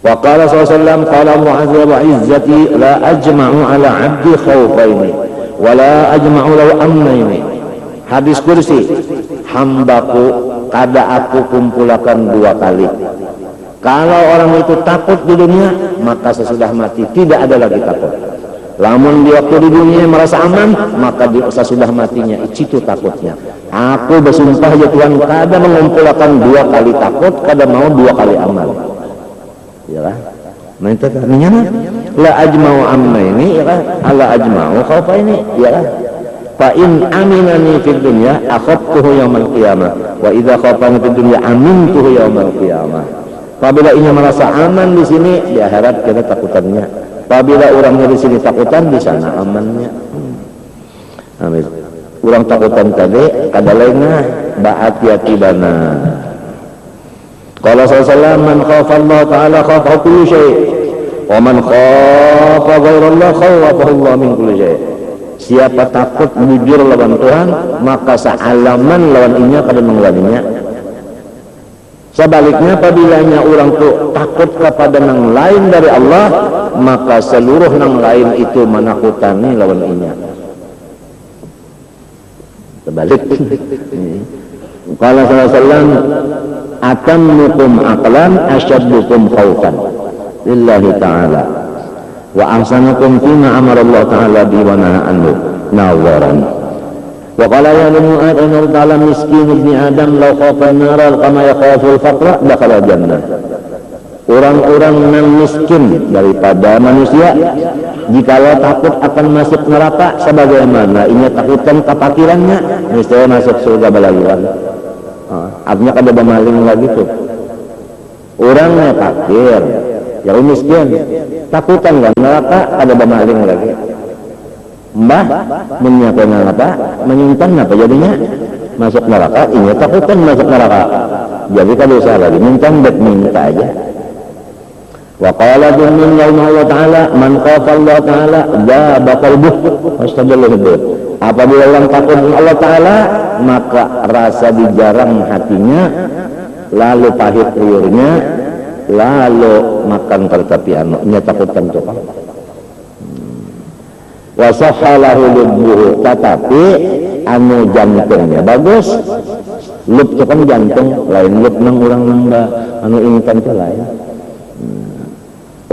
Wa qala sallallahu qala Allah azza wa izzati la ajma'u ala 'abdi khawfaini wa la ajma'u lahu amnaini. Hadis kursi, hambaku kada aku kumpulkan dua kali. Kalau orang itu takut di dunia, maka sesudah mati tidak ada lagi takut. Lamun di waktu di dunia merasa aman, maka di sesudah matinya itu takutnya. Aku bersumpah ya Tuhan, kada mengumpulkan dua kali takut, kada mau dua kali amal. Iyalah. Nah itu artinya la ajma'u amma ini iyalah, ala ajma'u khaufa ini iyalah. Fa in aminani fid dunya akhaftuhu yaumal qiyamah wa idza khafani fid dunya amintuhu yaumal qiyamah. Apabila ia merasa aman di sini, di akhirat kita takutannya. Apabila orangnya di sini takutan, di sana amannya. Amin. Orang takutan tadi kada lainnya ba'ati bana. Qala sallallahu man khafa Allah taala khafa kulli syai. Wa man khafa ghaira Allah khafa Allah min kulli syai. Siapa takut jujur lawan Tuhan, maka sealaman lawan inya kada mengelaninya. Sebaliknya apabila orang tu takut kepada yang lain dari Allah, maka seluruh yang lain itu menakutani lawan inya. Sebalik. Qala sallallahu alaihi wasallam atammukum aqlan asyaddukum khaufan lillahi ta'ala wa ahsanukum fima amara Allah ta'ala bi wa nahaa anhu nawaran. Wa qala ya mu'ad inna ta'ala miskin ibni adam law khafa an-nar kama yakhafu al-faqra dakhala jannah. Orang-orang yang miskin daripada manusia jikalau takut akan masuk neraka sebagaimana ini takutan kepakirannya niscaya masuk surga balaguan. Artinya kada bemaling lagi tuh. Orangnya fakir, yang miskin, takutan kan neraka kada bemaling lagi. Mbah menyiapkan apa? Menyimpan apa jadinya? Masuk neraka, ini takutan masuk neraka. Jadi kalau saya lagi minta aja. Wa qala min Allah Ta'ala man khafa Allah Ta'ala dhaba qalbuhu wastajalla bih. Apabila orang takut Allah Ta'ala, maka rasa dijarang hatinya, lalu pahit liurnya, lalu makan tertapi anaknya takutan Tuhan. Wa sahhalahu lubbuhu, tetapi anu jantungnya bagus. Lub itu kan jantung, lain lub nang orang nang anu ingitan itu lain.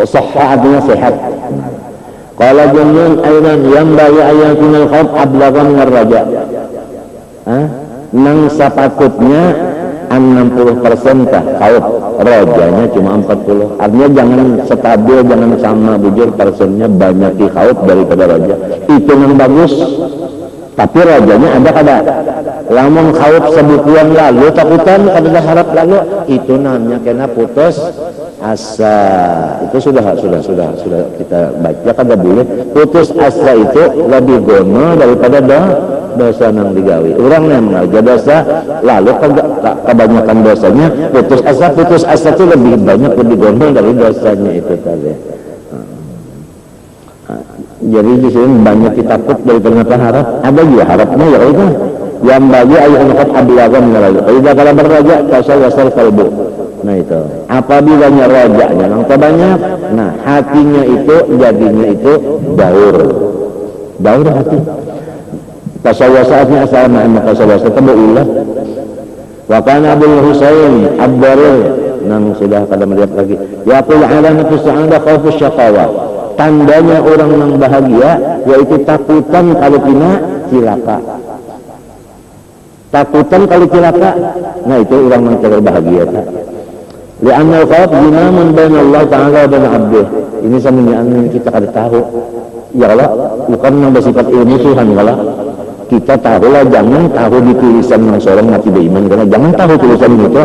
Sahha artinya sehat. Qala Junnun aidan yambaghi ayakunal khauf ablagha min ar-raja. Nang sapatutnya 60% kah khauf, rajanya cuma 40. Artinya jangan stabil, jangan sama bujur persennya banyak di khauf daripada raja. Itu yang bagus. Tapi rajanya ada kada. Lamun khauf sebukuan lalu takutan kada harap lalu, itu namanya kena putus asa. Itu sudah kita baca kada boleh. Putus asa itu lebih gono daripada dosa nang digawi. Orang yang mengaja dosa lalu kebanyakan dosanya putus asa itu lebih banyak, lebih gono dari dosanya itu tadi. Jadi di sini banyak ditakut dari ternyata harap. Ada juga harapnya ya itu. Yang bagi ayat angkat abilagan raja. Kalau kalau berraja kasar wasal kalbu. Nah itu. Apabila rajanya yang terbanyak, nah hatinya itu jadinya itu daur hati. Tasawwasatnya asal nama tasawwasat tabuillah. Wa kana Abdul Husain Abdarul nang sudah pada melihat lagi. Yaqul alamatu sa'adah khawfus syaqawa. Tandanya orang yang bahagia yaitu takutan kalau kena cilaka. Takutan kalau cilaka. Nah itu orang yang terbahagia. Li'anna al-khawf jinamun baina Allah Ta'ala dan abdih. Ini semuanya kita kada tahu. Ya Allah, bukan yang bersifat ilmu Tuhan Allah. Kita tahulah, jangan tahu di tulisan yang seorang mati beriman. Karena jangan tahu tulisan itu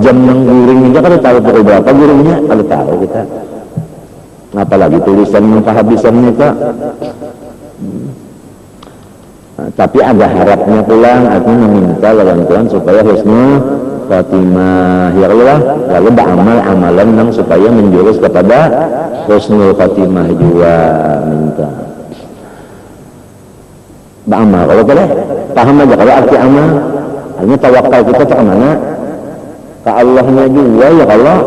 jam yang guring aja kada tahu pukul berapa guringnya kada tahu kita. Apalagi tulisan yang kehabisan kita. Tapi ada harapnya pulang, artinya meminta lawan Tuhan supaya husnul khatimah. Ya Allah, lalu beramal amalan yang supaya menjurus kepada husnul khatimah juga minta. Beramal, kalau boleh paham aja kalau arti amal. Artinya tawakal kita ke mana? Ke Allahnya juga ya Allah.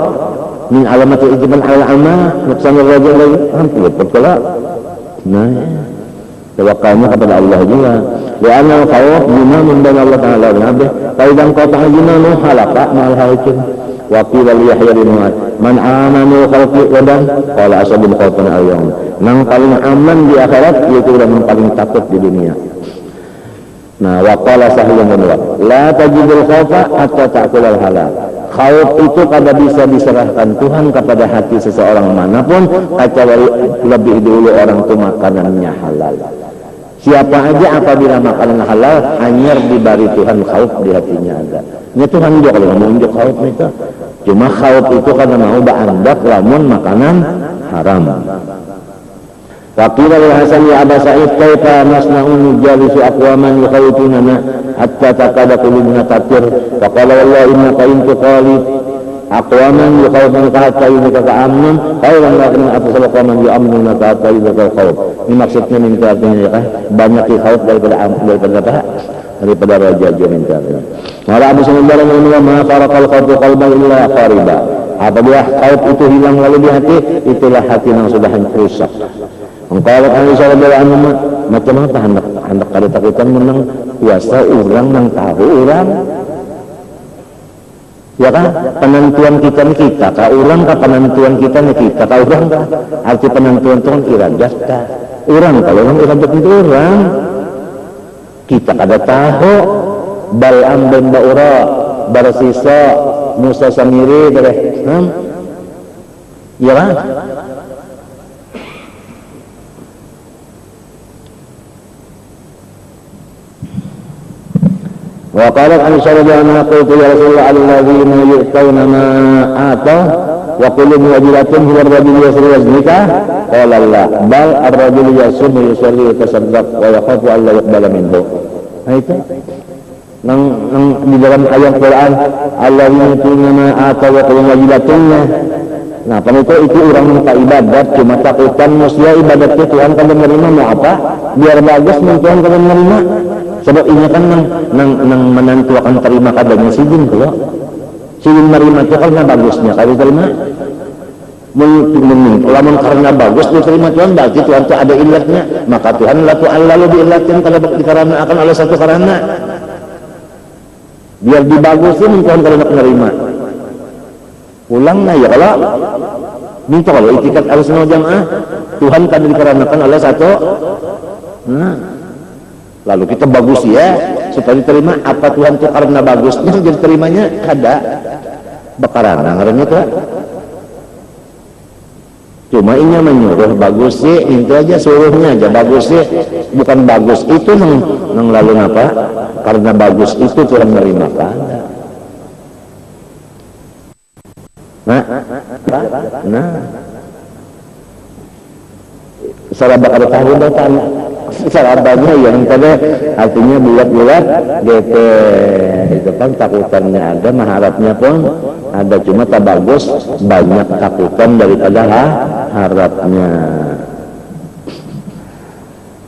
Min alamatul ijmal ala amal nuksanul rajul lagi hampir betul. Nah tawakalnya kepada Allah juga. Li'anna al-khawf jimamun baina Allah Ta'ala wa 'abdihi fa idzan qata'a jimanu halaka ma'al halikin wa qila li Yahya bin Mu'adz man amanu khalqi wadan qala asabul khawfan al-yawm. Nang paling aman di akhirat yaitu orang yang paling takut di dunia. Nah wa qala Sahih bin la tajidul khawfa hatta ta'kulal halal. Khauf itu kada bisa diserahkan Tuhan kepada hati seseorang manapun kecuali lebih dulu orang itu makanannya halal. Siapa aja apabila makanan halal hanyar diberi Tuhan khauf di hatinya ada. Ini Tuhan juga kalau menunjuk khauf itu. Cuma khauf itu karena mau berandak lamun makanan haram. Waqila lil Hasan ya Aba Sa'id kaifa nasna'u jalisu aqwaman yukhawtunana hatta takada qulubuna tatir. Faqala wallahi innaka in tuqalib aqwaman yukhawtunaka hatta yunaka amnun khairan laka min atsal aqwaman yu'minunaka hatta yunaka khawf. Ini maksudnya minta artinya ya kan banyak khauf daripada apa? Daripada raja juga minta. Mala Abu Sa'id radhiyallahu anhu ma faraqal khawfu qalban illa qariba. Apabila khauf itu hilang lalu di hati, itulah hati yang sudah rusak. Kalau Aisyah radhiyallahu anha macam apa hendak kada takutan menang kuasa orang nang tahu orang. Ya kan penentuan kita ni kita ka orang ka penentuan kita ni kita ka orang ka. Arti penentuan itu kan iradat ka. Orang kalau orang iradat itu orang kita kada tahu Bal'am bin Ba'ura bersisa Musa Samiri dari ya kan. Wa qalat Aisyah radhiyallahu anha qultu ya Rasulullah alladzina yu'tawna ma atau wa qulubuhum wajilatun huwa ar-rajulu yasri waznika qala la bal ar-rajulu yasumu yusalli wa tasaddaq wa yakhafu an la yuqbala minhu. Nah itu nang di dalam ayat Quran alladzina yu'tawna ma atau wa qulubuhum wajilatun. Nah penito itu orang minta ibadat cuma takutan musya ibadatnya Tuhan kan menerima mau apa biar bagus Tuhan kan menerima. Sebab ini kan nang menantu akan terima kadanya sidin kalau sidin menerima itu karena bagusnya kalau terima mungkin lamun karena bagus diterima Tuhan berarti Tuhan itu ada ilatnya maka Tuhan latu allalu diilatin kalau dikarana akan oleh satu karena biar dibagusin Tuhan kalau nak menerima pulang nah ya kalau Minta kalau itikat Ahlussunnah wal Jamaah, Tuhan kan dikarenakan oleh satu. Nah, lalu kita bagus ya supaya diterima. Apa Tuhan itu karena bagusnya jadi terimanya? Kada bakaran ngarannya tuh. Cuma ini menyuruh bagus sih, itu aja suruhnya aja bagus sih, bukan bagus itu nang lalu apa? Karena bagus itu Tuhan menerima kada. Nah, sarabak ada tahu datang, sarabaknya yang tadi artinya bulat-bulat, GT itu kan takutannya ada, maharapnya pun ada, cuma tak bagus, banyak takutan daripada harapnya.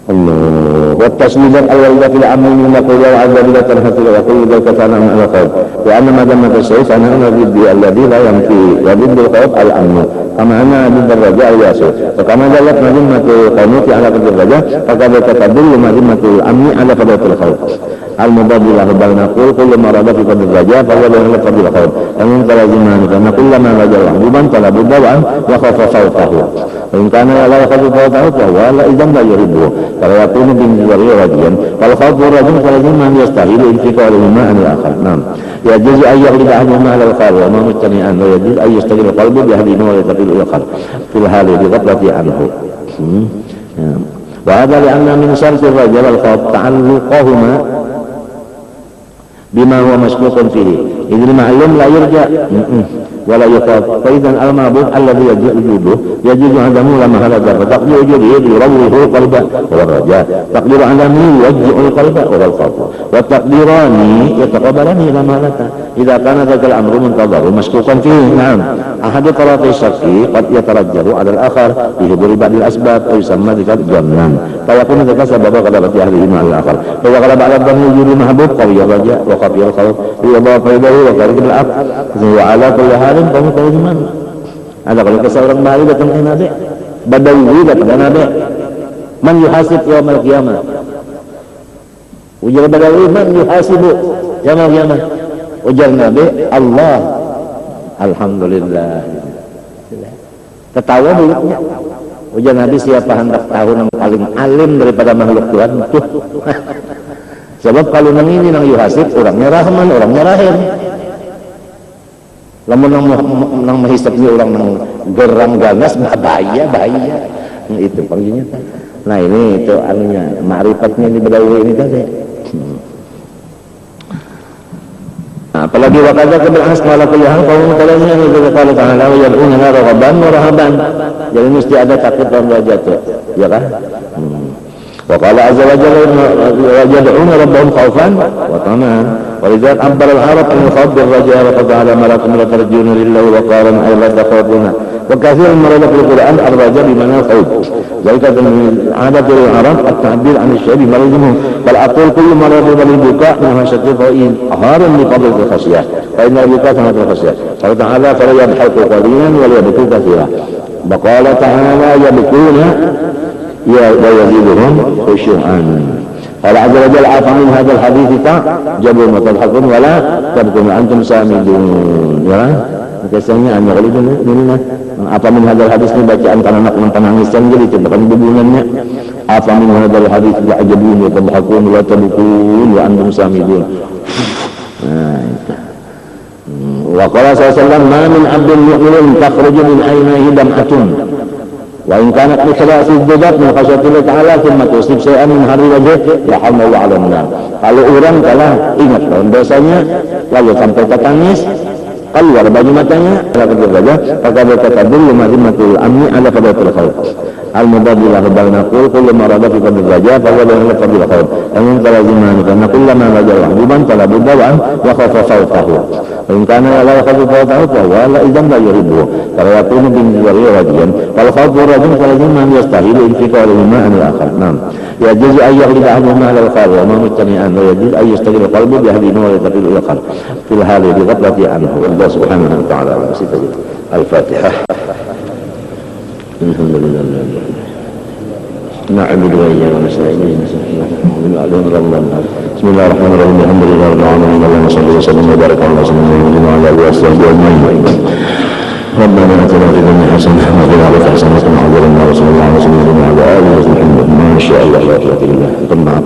Allah wa tasmidan al-walida fil amri min qawli al-azab la tanhasil wa qul la tasana min al-khawf wa anna madam tasawuf ana alladhi la yanfi wa bidul khawf al-amn kama anna bidul raja al-yasu wa kama dalat madimatu qanuti ala bidul raja faqad tatadullu madimatu al-amni ala fadatul khawf al-mubadilah bal naqul kullu ma rada fi bidul raja fa huwa lahu fadul khawf amin talaziman kana kullama rajala buban tala budawan wa khafa fawqahu in kana la khafa fawqahu fa huwa la idzan la yuridu kalau yakunu bin radiyan kalau khawfu rajul talaziman yastahilu intiqaluhuma an al-akhar. Naam yajuzu an yaghlib ahaduhuma ala al-akhar wa ma mustami'an wa yajuzu an yastaghil qalbu bi ahadihima wa yataqilu al-akhar fil hali bi ghaflati anhu. Wa hadha li anna min syarti ar-rajul al-khawf ta'alluquhuma bima huwa mashkuqun fihi idil ma'lum la yurja wala yukhaf fa idzan al-ma'bud alladhi yajuzu adamu la mahala fa taqdiru yuridu yurawwihu qalba wa raja taqdiru adamu yuwajji'u qalba wa al-khawf wa taqdirani yataqabbalani la mahalata idza kana dzal amru muntadharu mashkuqan fihi. Na'am ahadu tarafi syakki qad yatarajjahu 'ala al-akhar bi huduri ba'd al-asbab wa yusamma dzalika jannan fa yakunu dzalika sababan qadabati ahlihi ma'al akhar fa idza qalaba 'ala dhanni yuridu mahbub qawiya raja wa qawiya al-khawf wa yadha faidahu wa qarib al-aq wa 'ala kulli halin kamu tahu di mana? Ada kalau ke seorang Bali datang ke Nabi, Badawi datang ke Nabi, man yuhasib yaumil qiyamah. Ujar Badawi, man yuhasibu yaumil qiyamah. Ujar Nabi, Allah. Alhamdulillah. Ketawa mulutnya. Ujar Nabi, siapa hendak tahu yang paling alim daripada makhluk Tuhan? Tuh. Sebab kalau nang ini nang yuhasib, orangnya Rahman, orangnya Rahim. Lamun nang menghisapnya orang nang gerang ganas bahaya. Itu panggilnya. Nah ini itu anunya ma'rifatnya di Badawi ini tadi. Nah, apalagi waqadza bil asma la kulli hal qaum talanya ini kalau ta'ala wa yad'una raghaban wa rahaban. Jadi mesti ada takut dan raja tuh. Ya kan? Wa qala azza wa jalla yad'una rabbahum khawfan wa tama'an. ولذلك عبر العرب عن الخوف بالرجاء وقد على ملكم لا ترجون لله وقارا اي لا تخافون وكثير من ورد في القران الرجاء بمعنى الخوف ذلك من عاده العرب التعبير عن الشيء بما لزمه بل اقول كل ما رد بالبكاء من خشيه فإن أهار لفضل الخشيه فان البكاء ثمرة الخشيه قال تعالى فلا يضحك قليلا ولا يبكي كثيرا وقال تعالى يبكون ويزيدهم خشوعا. قال عز وجل عفا من هذا الحديث تعجبون وتضحكون ولا تبكون antum samidun. Ya, biasanya anu kalau ini apa min hadal hadis ini bacaan anak yang penangisan jadi bukan hubungannya. Apa min hadal hadis ta'jabun wa tadhakun wa tabkun wa antum samidun. Nah, itu. Wa qala sallallahu ma min 'abdin mu'minin takhruju min 'ainayhi dam'atun. Wa in kanat mithla'u dhubat min khasyatillah ta'ala thumma tusib shay'an min hari wajh la hawla wa la quwwata. Kalau orang kalah ingat dalam dosanya lalu sampai tertangis keluar baju matanya ala kerja maka berkata dulu madhimatul amni ala fadatul khawf al-mubadilah bal naqul kullu ma rada fi fadil raja fa huwa lahu fadil khawf amin talaziman kana kullama rajala buban tala budawan wa khafa fawqahu in kana la khafa fawqahu fa huwa la idzan la yuridu kalau yakunu bin radiyan kalau khawfu rajul talaziman yastahilu intiqaluhuma an al-akhar. Naam yajuzu an yaghlib ahaduhuma ala al-akhar wa ma mustami'an wa yajuzu an yastaghil qalbu bi ahadihima wa yataqilu al-akhar fil hali bi ghaflati anhu. Allah subhanahu wa ta'ala al-Fatihah. Alhamdulillah na'budu wa iyyahu nasta'in bismillahirrahmanirrahim alhamdulillahi rabbil alamin allahumma shalli wa sallim wa barik ala sayyidina muhammadin wa ala alihi wa sahbihi ajma'in ربنا آتنا في الدنيا حسنة وفي الآخرة حسنة وقنا عذاب النار. صلى الله عليه وسلم وعلى آله وصحبه ما شاء الله لا إله إلا الله.